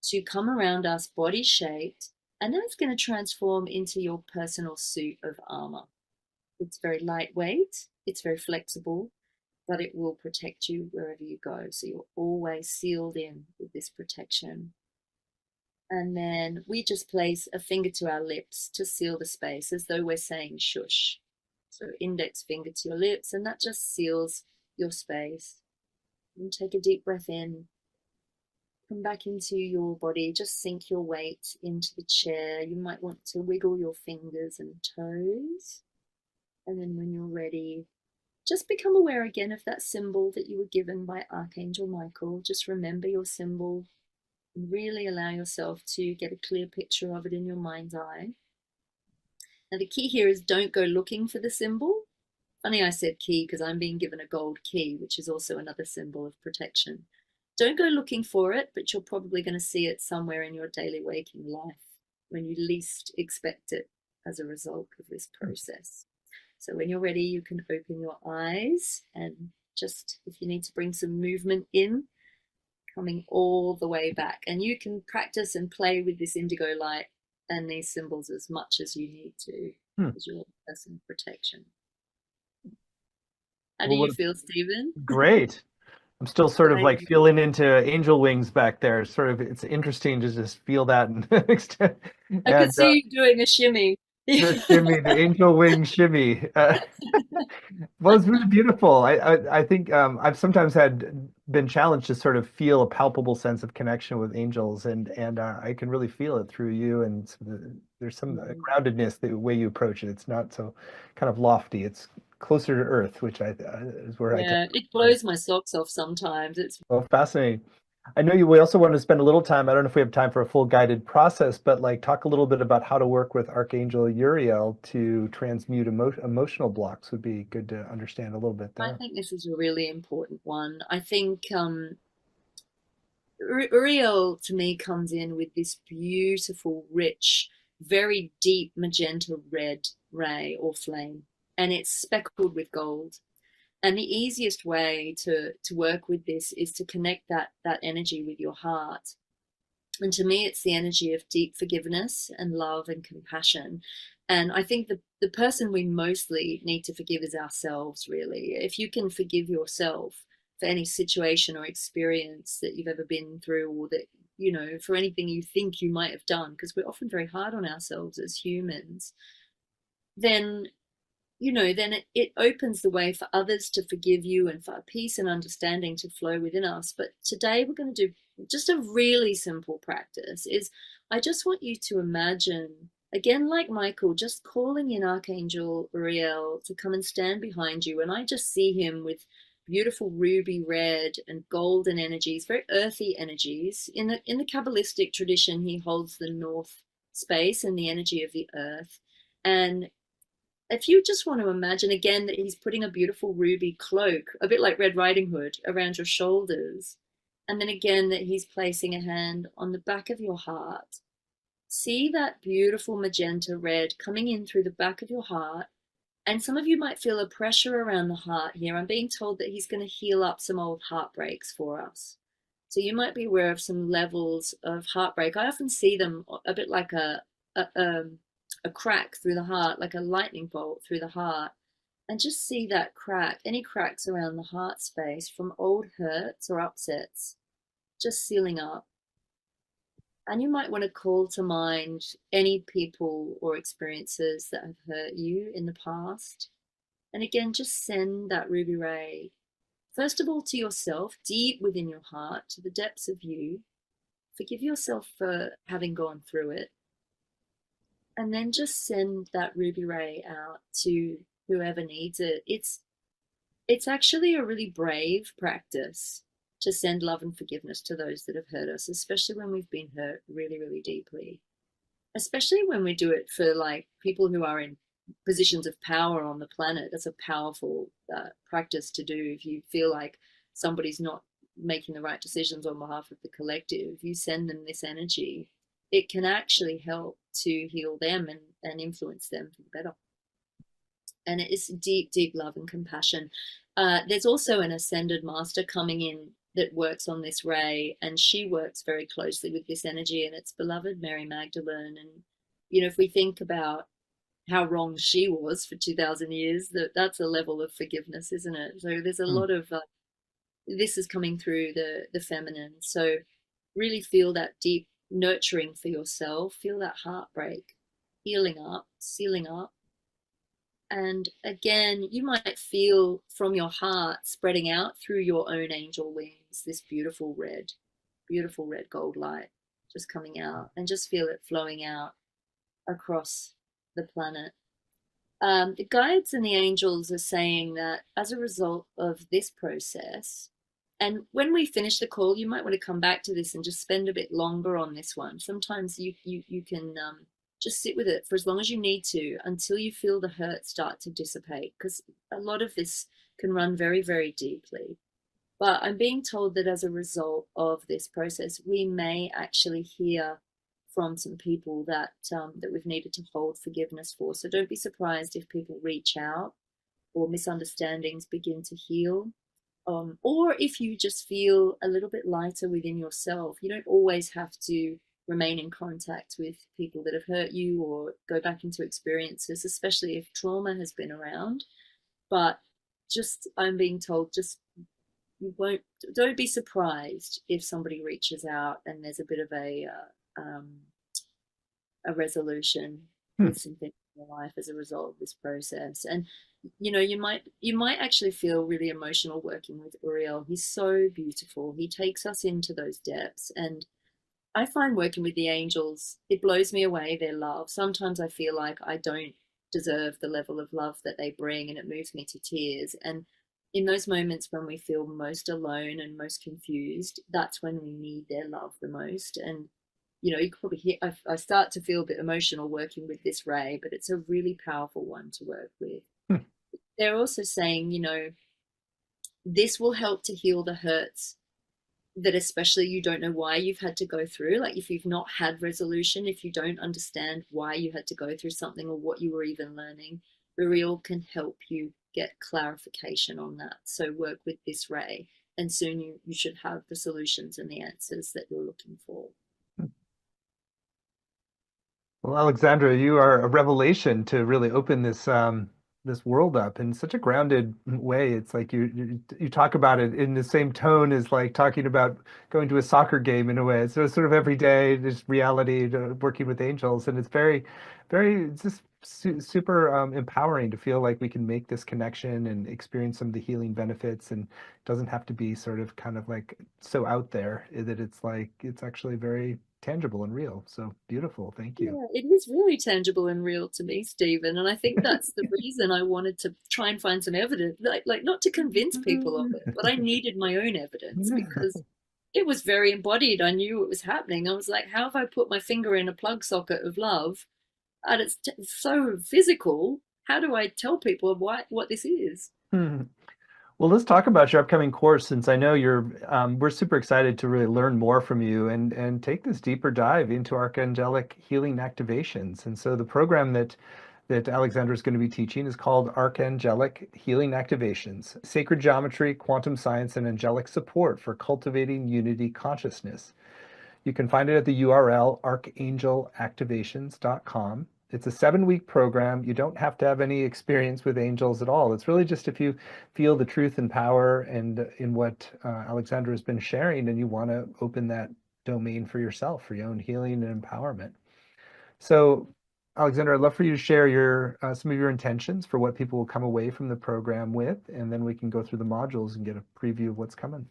to come around us body shaped. And then it's going to transform into your personal suit of armor. It's very lightweight, it's very flexible, but it will protect you wherever you go. So you're always sealed in with this protection. And then we just place a finger to our lips to seal the space, as though we're saying shush. So index finger to your lips, and that just seals your space. And take a deep breath in. Come back into your body, just sink your weight into the chair. You might want to wiggle your fingers and toes. And then when you're ready, just become aware again of that symbol that you were given by Archangel Michael. Just remember your symbol and really allow yourself to get a clear picture of it in your mind's eye. Now the key here is don't go looking for the symbol. Funny I said key because I'm being given a gold key, which is also another symbol of protection. Don't go looking for it, but you're probably going to see it somewhere in your daily waking life when you least expect it as a result of this process. So when you're ready, you can open your eyes, and just if you need to bring some movement in, coming all the way back. And you can practice and play with this indigo light and these symbols as much as you need to as your personal protection. How do you feel, Stephen? Great. I'm still sort of like feeling into angel wings back there. Sort of, it's interesting to just feel that and extent. I could see you doing a shimmy. The shimmy, the angel wing shimmy. Well, it's really beautiful. I think I've sometimes been challenged to sort of feel a palpable sense of connection with angels, and I can really feel it through you. And there's some groundedness the way you approach it. It's not so kind of lofty. It's closer to Earth, which is where I come Yeah, it from. blows my socks off sometimes. It's Well, fascinating. I know you. We also want to spend a little time. I don't know if we have time for a full guided process, but like talk a little bit about how to work with Archangel Uriel to transmute emotional blocks would be good to understand a little bit I there. think this is a really important one. I think Uriel to me comes in with this beautiful, rich, very deep magenta red ray or flame, and it's speckled with gold. And the easiest way to work with this is to connect that energy with your heart. And to me, it's the energy of deep forgiveness and love and compassion. And I think the person we mostly need to forgive is ourselves, really. If you can forgive yourself for any situation or experience that you've ever been through, or that, for anything you think you might have done, because we're often very hard on ourselves as humans, then then it opens the way for others to forgive you and for peace and understanding to flow within us. But today we're going to do just a really simple practice is I just want you to imagine, again, like Michael, just calling in Archangel Uriel to come and stand behind you. And I just see him with beautiful ruby red and golden energies, very earthy energies. In the Kabbalistic tradition, he holds the north space and the energy of the earth. And if you just want to imagine again that he's putting a beautiful ruby cloak, a bit like Red Riding Hood, around your shoulders, and then again that he's placing a hand on the back of your heart, see that beautiful magenta red coming in through the back of your heart. And some of you might feel a pressure around the heart here. I'm being told that he's going to heal up some old heartbreaks for us. So you might be aware of some levels of heartbreak. I often see them a bit like a, a crack through the heart, like a lightning bolt through the heart. And just see that crack, any cracks around the heart space from old hurts or upsets, just sealing up. And you might want to call to mind any people or experiences that have hurt you in the past. And again, just send that ruby ray, first of all, to yourself, deep within your heart, to the depths of you. Forgive yourself for having gone through it. And then just send that ruby ray out to whoever needs it. It's actually a really brave practice to send love and forgiveness to those that have hurt us, especially when we've been hurt really, really deeply. Especially when we do it for like people who are in positions of power on the planet. That's a powerful practice to do. If you feel like somebody's not making the right decisions on behalf of the collective, you send them this energy. It can actually help to heal them and influence them for the better. And it is deep, deep love and compassion. There's also an ascended master coming in that works on this ray, and she works very closely with this energy, and it's beloved Mary Magdalene. And if we think about how wrong she was for 2000 years, that's a level of forgiveness, isn't it? So there's a Hmm. lot of this is coming through the feminine. So really feel that deep nurturing for yourself, feel that heartbreak healing up, sealing up. And again, you might feel from your heart spreading out through your own angel wings this beautiful red gold light just coming out, and just feel it flowing out across the planet. The guides and the angels are saying that as a result of this process, and when we finish the call, you might want to come back to this and just spend a bit longer on this one. Sometimes you can just sit with it for as long as you need to until you feel the hurt start to dissipate, because a lot of this can run very, very deeply. But I'm being told that as a result of this process, we may actually hear from some people that we've needed to hold forgiveness for. So don't be surprised if people reach out or misunderstandings begin to heal. Or if you just feel a little bit lighter within yourself. You don't always have to remain in contact with people that have hurt you or go back into experiences, especially if trauma has been around. But just, I'm being told, just you won't, don't be surprised if somebody reaches out and there's a bit of a resolution Hmm. with some things in your life as a result of this process. And you might actually feel really emotional working with Uriel. He's so beautiful. He takes us into those depths. And I find working with the angels, it blows me away, their love. Sometimes I feel like I don't deserve the level of love that they bring, and it moves me to tears. And in those moments when we feel most alone and most confused, that's when we need their love the most. And you can probably hear I start to feel a bit emotional working with this ray, but it's a really powerful one to work with. Hmm. They're also saying, this will help to heal the hurts that especially you don't know why you've had to go through. Like if you've not had resolution, if you don't understand why you had to go through something or what you were even learning, Uriel can help you get clarification on that. So work with this ray, and soon you should have the solutions and the answers that you're looking for. Well, Alexandra, you are a revelation to really open this world up in such a grounded way. It's like you talk about it in the same tone as like talking about going to a soccer game in a way. So it's sort of every day, just reality, working with angels, and it's it's just super empowering to feel like we can make this connection and experience some of the healing benefits, and it doesn't have to be sort of kind of like so out there that it's like it's actually very tangible and real. So beautiful. Thank you. Yeah, it is really tangible and real to me, Stephen. And I think that's the reason I wanted to try and find some evidence, like not to convince people of it, but I needed my own evidence because it was very embodied. I knew what was happening. I was like, how have I put my finger in a plug socket of love? And it's so physical. How do I tell people what this is? Well, let's talk about your upcoming course since I know we're super excited to really learn more from you and take this deeper dive into archangelic healing activations. And so the program that Alexandra is going to be teaching is called Archangelic Healing Activations, Sacred Geometry, Quantum Science, and Angelic Support for Cultivating Unity Consciousness. You can find it at the URL archangelactivations.com. It's a 7-week program. You don't have to have any experience with angels at all. It's really just if you feel the truth and power and in what Alexandra has been sharing, and you want to open that domain for yourself, for your own healing and empowerment. So, Alexandra, I'd love for you to share some of your intentions for what people will come away from the program with, and then we can go through the modules and get a preview of what's coming.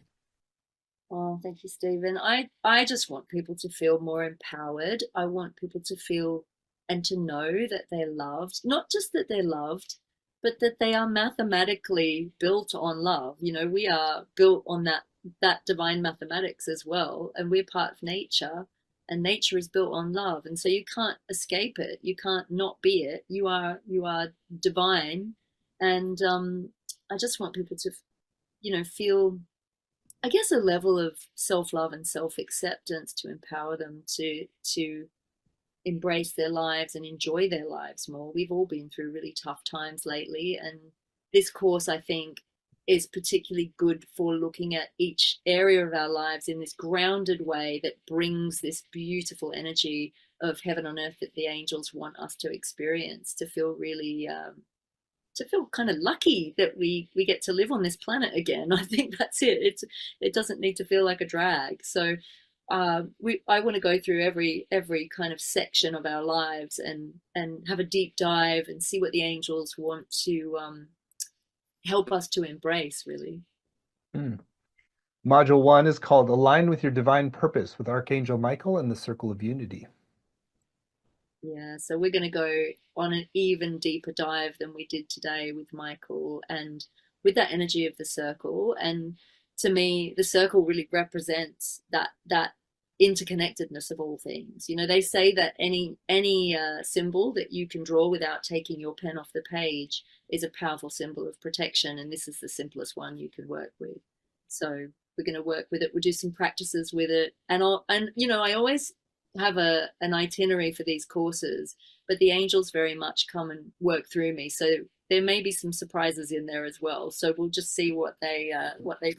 Oh, thank you, Stephen. I just want people to feel more empowered. I want people to feel and to know that they're loved. Not just that they're loved, but that they are mathematically built on love. We are built on that divine mathematics as well, and we're part of nature, and nature is built on love. And so you can't escape it. You can't not be it. You are divine. And I just want people to feel, I guess, a level of self-love and self-acceptance to empower them to embrace their lives and enjoy their lives more. We've all been through really tough times lately, and this course, I think, is particularly good for looking at each area of our lives in this grounded way that brings this beautiful energy of heaven on earth that the angels want us to experience, to feel really to feel kind of lucky that we get to live on this planet again. I think that's it. It doesn't need to feel like a drag. So I want to go through every kind of section of our lives and have a deep dive and see what the angels want to help us to embrace, really. Module 1 is called Align with Your Divine Purpose with Archangel Michael and the Circle of Unity. Yeah, so we're going to go on an even deeper dive than we did today with Michael and with that energy of the circle. And to me, the circle really represents that interconnectedness of all things. They say that any symbol that you can draw without taking your pen off the page is a powerful symbol of protection, and this is the simplest one you can work with. So we're going to work with it. We'll do some practices with it, and I always have an itinerary for these courses, but the angels very much come and work through me. So there may be some surprises in there as well. So we'll just see what they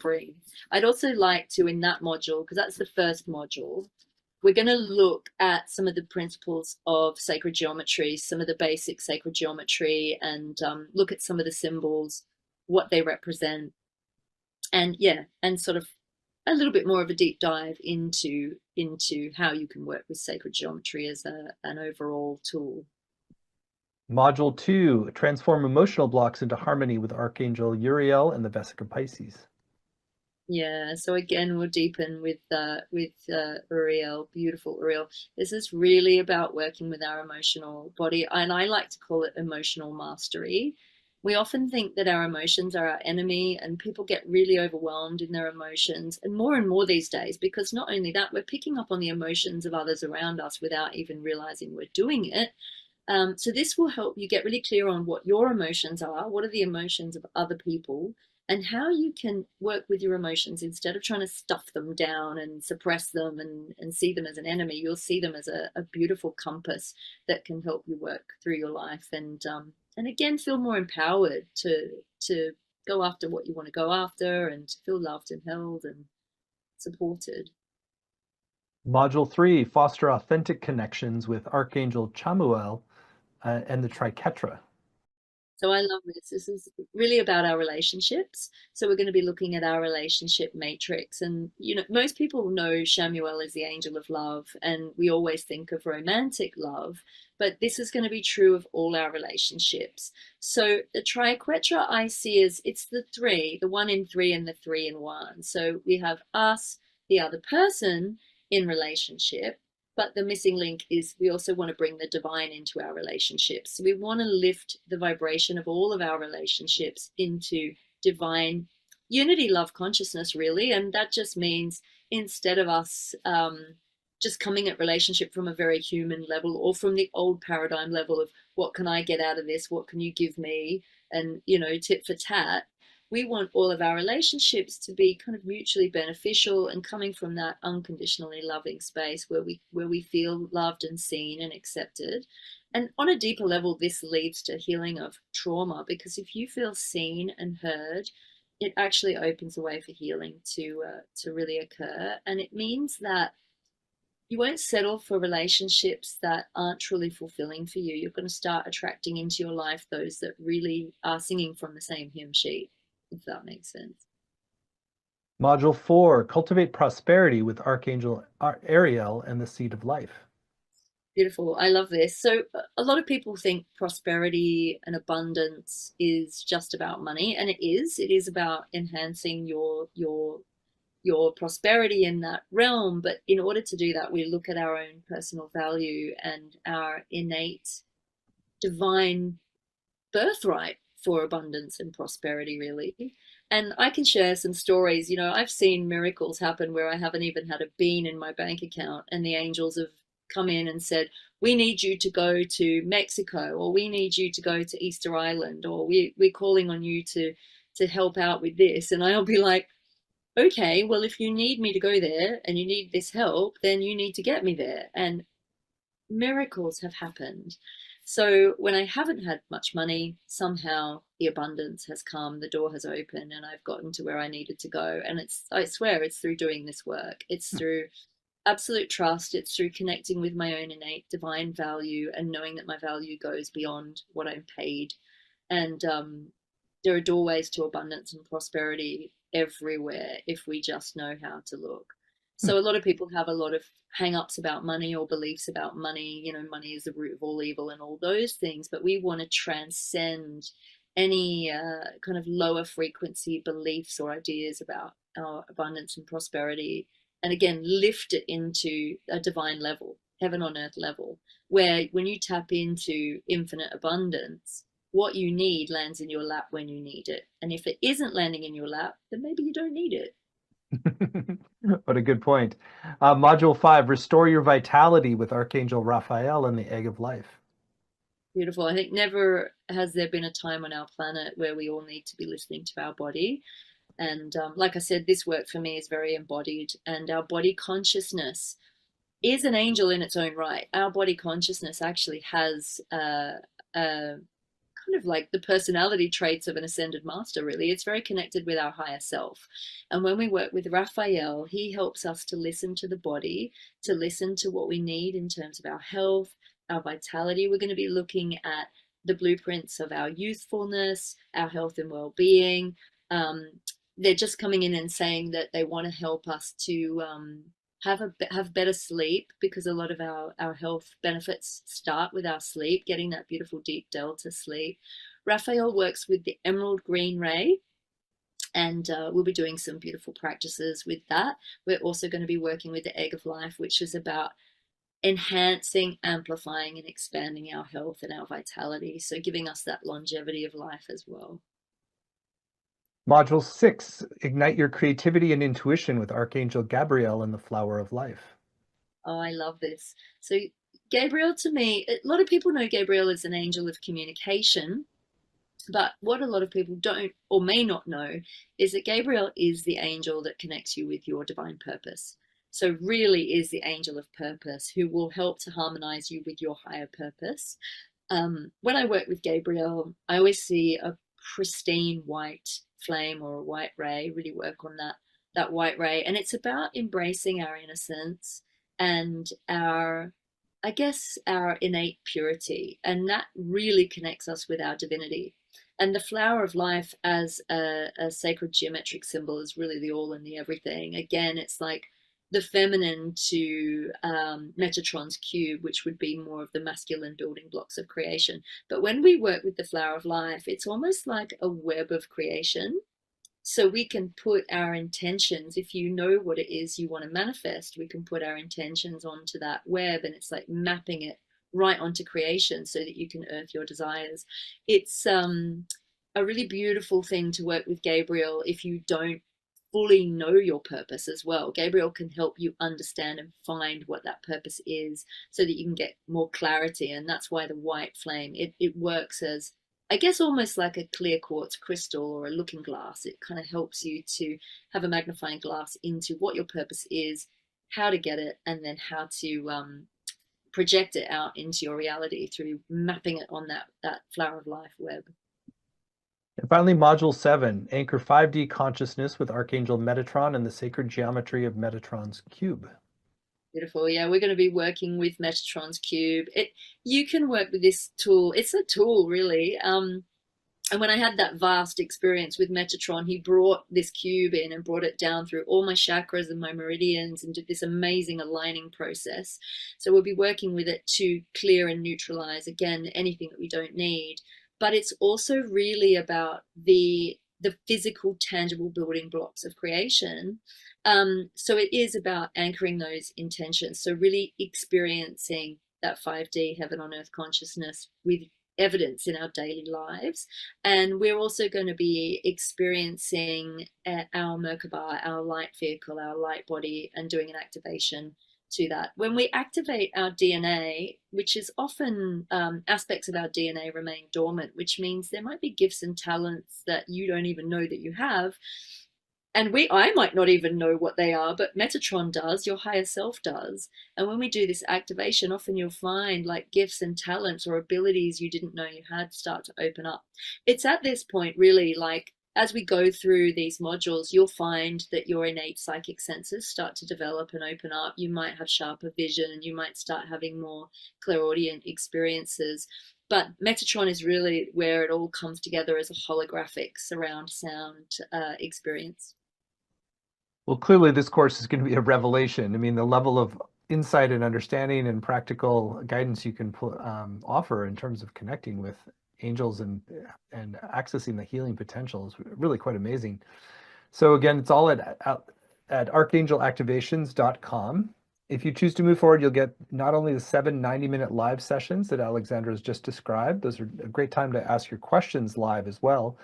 bring. I'd also like to, in that module, because that's the first module, we're going to look at some of the principles of sacred geometry, some of the basic sacred geometry, and look at some of the symbols, what they represent, and sort of a little bit more of a deep dive into how you can work with sacred geometry as an overall tool. Module 2, transform emotional blocks into harmony with Archangel Uriel and the Vesica Pisces. Yeah, so again, we'll deepen with Uriel, beautiful Uriel. This is really about working with our emotional body, and I like to call it emotional mastery. We often think that our emotions are our enemy, and people get really overwhelmed in their emotions, and more these days, because not only that, we're picking up on the emotions of others around us without even realizing we're doing it. So this will help you get really clear on what your emotions are, what are the emotions of other people, and how you can work with your emotions instead of trying to stuff them down and suppress them and see them as an enemy. You'll see them as a beautiful compass that can help you work through your life and again feel more empowered to go after what you want to go after and to feel loved and held and supported. Module 3, foster authentic connections with Archangel Chamuel and the Triquetra. So I love this. This is really about our relationships. So we're going to be looking at our relationship matrix. And, you know, most people know Shamuel as the angel of love, and we always think of romantic love, but this is going to be true of all our relationships. So the triquetra I see is it's the three, the 1 in 3 and the 3 in 1. So we have us, the other person in relationship, but the missing link is we also want to bring the divine into our relationships. So we want to lift the vibration of all of our relationships into divine unity, love, consciousness, really. And that just means instead of us just coming at relationship from a very human level or from the old paradigm level of what can I get out of this? What can you give me? And, you know, tit for tat, we want all of our relationships to be kind of mutually beneficial and coming from that unconditionally loving space where we feel loved and seen and accepted. And on a deeper level, this leads to healing of trauma, because if you feel seen and heard, it actually opens a way for healing to really occur. And it means that you won't settle for relationships that aren't truly fulfilling for you. You're going to start attracting into your life those that really are singing from the same hymn sheet, if that makes sense. Module 4, cultivate prosperity with Archangel Ariel and the seed of life. Beautiful. I love this. So a lot of people think prosperity and abundance is just about money, and it is. It is about enhancing your prosperity in that realm. But in order to do that, we look at our own personal value and our innate divine birthright for abundance and prosperity, really. And I can share some stories. You know, I've seen miracles happen where I haven't even had a bean in my bank account, and the angels have come in and said, we need you to go to Mexico, or we need you to go to Easter Island, or we're calling on you to help out with this. And I'll be like, okay, well, if you need me to go there and you need this help, then you need to get me there. And miracles have happened. So when I haven't had much money, somehow the abundance has come, the door has opened, and I've gotten to where I needed to go. And I swear, it's through doing this work. It's through absolute trust. It's through connecting with my own innate divine value and knowing that my value goes beyond what I'm paid. And there are doorways to abundance and prosperity everywhere if we just know how to look. So a lot of people have a lot of hang-ups about money or beliefs about money. You know, money is the root of all evil and all those things. But we want to transcend any kind of lower frequency beliefs or ideas about our abundance and prosperity, and again lift it into a divine level, heaven on earth level, where when you tap into infinite abundance, what you need lands in your lap when you need it. And if it isn't landing in your lap, then maybe you don't need it. What a good point. Module 5, restore your vitality with Archangel Raphael and the egg of life. Beautiful. I think never has there been a time on our planet where we all need to be listening to our body. And like I said, this work for me is very embodied, and our body consciousness is an angel in its own right. Our body consciousness actually has a kind of like the personality traits of an ascended master, really. It's very connected with our higher self. And when we work with Raphael, he helps us to listen to the body, to listen to what we need in terms of our health, our vitality. We're going to be looking at the blueprints of our youthfulness, our health and well-being. They're just coming in and saying that they want to help us to have better sleep, because a lot of our health benefits start with our sleep, getting that beautiful deep delta sleep. Raphael works with the emerald green ray, And we'll be doing some beautiful practices with that. We're also going to be working with the Egg of Life, which is about enhancing, amplifying, and expanding our health and our vitality. So giving us that longevity of life as well. Module 6, Ignite Your Creativity and Intuition with Archangel Gabriel and the Flower of Life. Oh, I love this. So Gabriel, to me, a lot of people know Gabriel as an angel of communication. But what a lot of people don't or may not know is that Gabriel is the angel that connects you with your divine purpose. So, really is the angel of purpose who will help to harmonize you with your higher purpose. When I work with Gabriel, I always see a pristine white flame or a white ray, really work on that white ray. And it's about embracing our innocence and our, I guess, our innate purity. And that really connects us with our divinity. And the flower of life as a sacred geometric symbol is really the all and the everything. Again, it's like the feminine to Metatron's cube, which would be more of the masculine building blocks of creation. But when we work with the flower of life, it's almost like a web of creation. So we can put our intentions, if you know what it is you want to manifest, we can put our intentions onto that web, and it's like mapping it right onto creation so that you can earth your desires. It's a really beautiful thing to work with Gabriel if you don't fully know your purpose as well. Gabriel can help you understand and find what that purpose is so that you can get more clarity. And that's why the white flame, it works as, I guess, almost like a clear quartz crystal or a looking glass. It kind of helps you to have a magnifying glass into what your purpose is, how to get it, and then how to project it out into your reality through mapping it on that flower of life web. And finally, Module 7, Anchor 5D Consciousness with Archangel Metatron and the Sacred Geometry of Metatron's Cube. Beautiful. Yeah, we're going to be working with Metatron's cube. You can work with this tool. It's a tool, really. And when I had that vast experience with Metatron, he brought this cube in and brought it down through all my chakras and my meridians and did this amazing aligning process. So we'll be working with it to clear and neutralize, again, anything that we don't need. But it's also really about the physical, tangible building blocks of creation. So it is about anchoring those intentions. So really experiencing that 5D heaven on earth consciousness with evidence in our daily lives. And we're also going to be experiencing our Merkaba, our light vehicle, our light body, and doing an activation to that. When we activate our DNA, which is often aspects of our DNA remain dormant, which means there might be gifts and talents that you don't even know that you have. And I might not even know what they are, but Metatron does, your higher self does. And when we do this activation, often you'll find like gifts and talents or abilities you didn't know you had start to open up. It's at this point, really, like as we go through these modules, you'll find that your innate psychic senses start to develop and open up. You might have sharper vision and you might start having more clairaudient experiences. But Metatron is really where it all comes together as a holographic surround sound experience. Well, clearly this course is going to be a revelation. I mean, the level of insight and understanding and practical guidance you can offer in terms of connecting with angels and accessing the healing potential is really quite amazing. So again, it's all at archangelactivations.com. If you choose to move forward, you'll get not only the 7 90-minute live sessions that Alexandra has just described. Those are a great time to ask your questions live as well.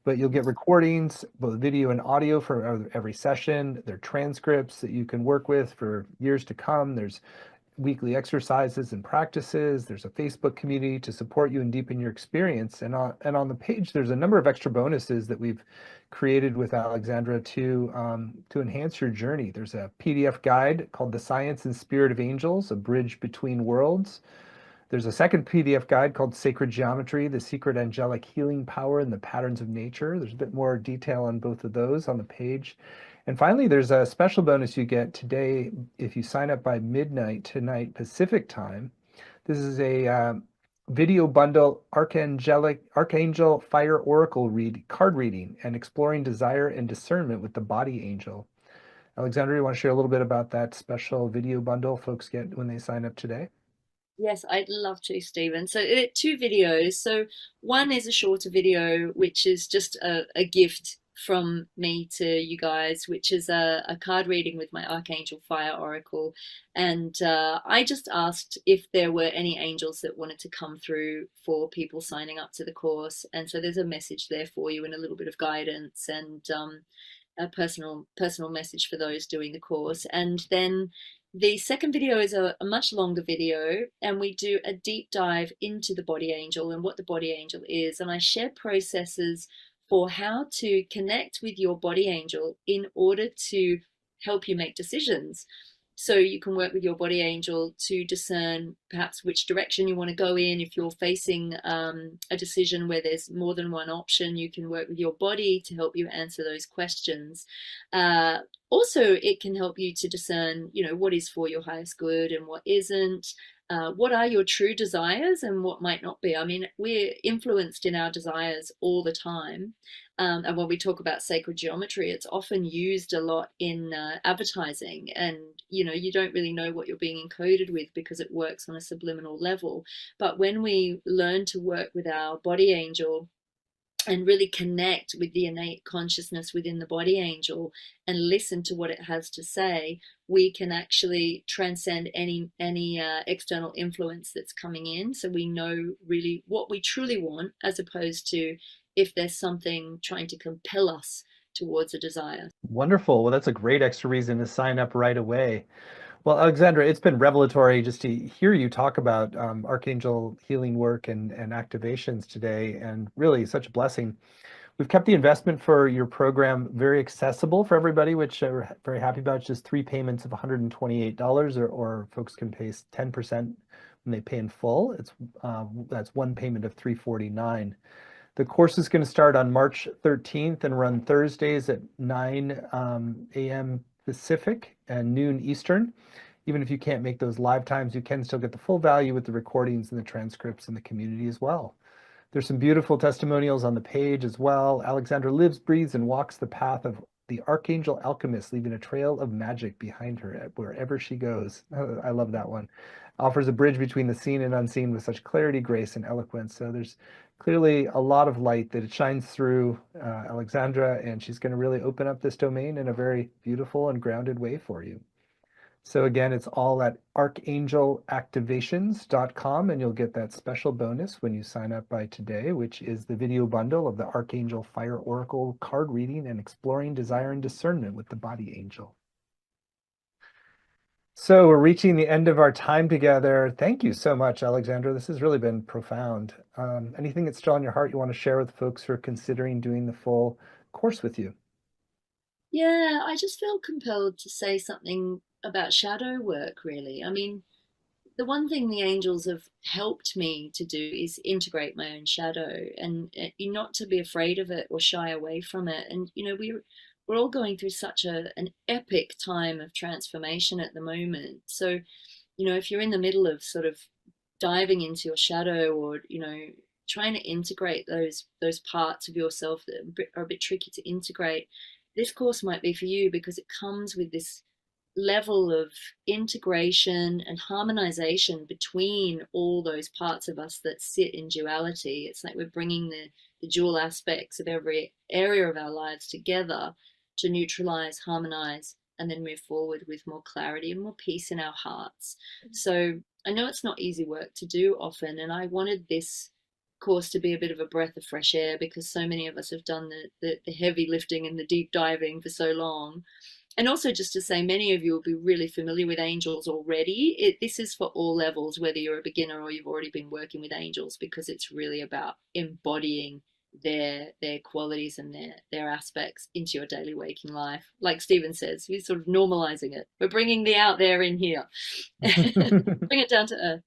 But you'll get recordings, both video and audio for every session. There are transcripts that you can work with for years to come. There's weekly exercises and practices. There's a Facebook community to support you and deepen your experience. And on the page, there's a number of extra bonuses that we've created with Alexandra to enhance your journey. There's a PDF guide called The Science and Spirit of Angels, A Bridge Between Worlds. There's a second PDF guide called Sacred Geometry, The Secret Angelic Healing Power and the Patterns of Nature. There's a bit more detail on both of those on the page. And finally, there's a special bonus you get today if you sign up by midnight tonight Pacific time. This is a video bundle Archangel Fire Oracle card reading and exploring desire and discernment with the body angel. Alexandra, you want to share a little bit about that special video bundle folks get when they sign up today? Yes, I'd love to, Stephen. So, two videos. So, one is a shorter video, which is just a gift from me to you guys, which is a card reading with my Archangel Fire Oracle. And I just asked if there were any angels that wanted to come through for people signing up to the course. And so there's a message there for you and a little bit of guidance, and a personal message for those doing the course. And then the second video is a much longer video, and we do a deep dive into the body angel and what the body angel is. And I share processes for how to connect with your body angel in order to help you make decisions. So you can work with your body angel to discern perhaps which direction you want to go in. If you're facing a decision where there's more than one option, you can work with your body to help you answer those questions. Also, it can help you to discern, what is for your highest good and what isn't. What are your true desires and what might not be? I mean, we're influenced in our desires all the time. And when we talk about sacred geometry, it's often used a lot in advertising. And, you don't really know what you're being encoded with because it works on a subliminal level. But when we learn to work with our body angel and really connect with the innate consciousness within the body angel and listen to what it has to say, we can actually transcend any external influence that's coming in. So we know really what we truly want, as opposed to if there's something trying to compel us towards a desire. Wonderful. Well, that's a great extra reason to sign up right away. Well, Alexandra, it's been revelatory just to hear you talk about archangel healing work and activations today, and really such a blessing. We've kept the investment for your program very accessible for everybody, which we're very happy about. It's just 3 payments of $128, or folks can pay 10% when they pay in full. That's one payment of $349. The course is going to start on March 13th and run Thursdays at 9 a.m. Pacific and noon Eastern. Even if you can't make those live times, you can still get the full value with the recordings and the transcripts and the community as well. There's some beautiful testimonials on the page as well. Alexandra lives, breathes, and walks the path of the Archangel Alchemist, leaving a trail of magic behind her wherever she goes. I love that one. Offers a bridge between the seen and unseen with such clarity, grace, and eloquence. So there's clearly a lot of light that it shines through Alexandra, and she's going to really open up this domain in a very beautiful and grounded way for you. So again, it's all at archangelactivations.com, and you'll get that special bonus when you sign up by today, which is the video bundle of the Archangel Fire Oracle card reading and exploring desire and discernment with the body angel. So we're reaching the end of our time together. Thank you so much, Alexandra. This has really been profound. Anything that's still on your heart you want to share with folks who are considering doing the full course with you? Yeah, I just feel compelled to say something about shadow work, really. I mean, the one thing the angels have helped me to do is integrate my own shadow, and not to be afraid of it or shy away from it. And we're all going through such an epic time of transformation at the moment. So if you're in the middle of sort of diving into your shadow, or trying to integrate those parts of yourself that are a bit tricky to integrate, this course might be for you, because it comes with this level of integration and harmonization between all those parts of us that sit in duality. It's like we're bringing the dual aspects of every area of our lives together to neutralize, harmonize, and then move forward with more clarity and more peace in our hearts. So I know it's not easy work to do often, and I wanted this course to be a bit of a breath of fresh air, because so many of us have done the heavy lifting and the deep diving for so long. And also, just to say, many of you will be really familiar with angels already. This is for all levels, whether you're a beginner or you've already been working with angels, because it's really about embodying their qualities and their aspects into your daily waking life. Like Stephen says, we're sort of normalizing it. We're bringing the out there in here. Bring it down to earth.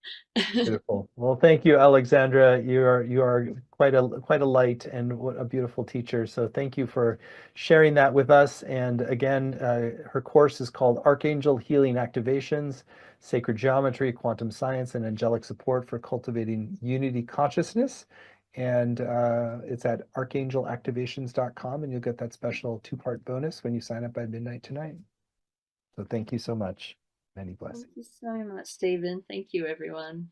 Beautiful. Well, thank you, Alexandra. You are quite a light and what a beautiful teacher. So thank you for sharing that with us. And again, her course is called Archangel Healing Activations, Sacred Geometry, Quantum Science, and Angelic Support for Cultivating Unity Consciousness. And it's at archangelactivations.com, and you'll get that special 2-part bonus when you sign up by midnight tonight. So thank you so much. Many blessings. Thank you so much, Stephen. Thank you, everyone.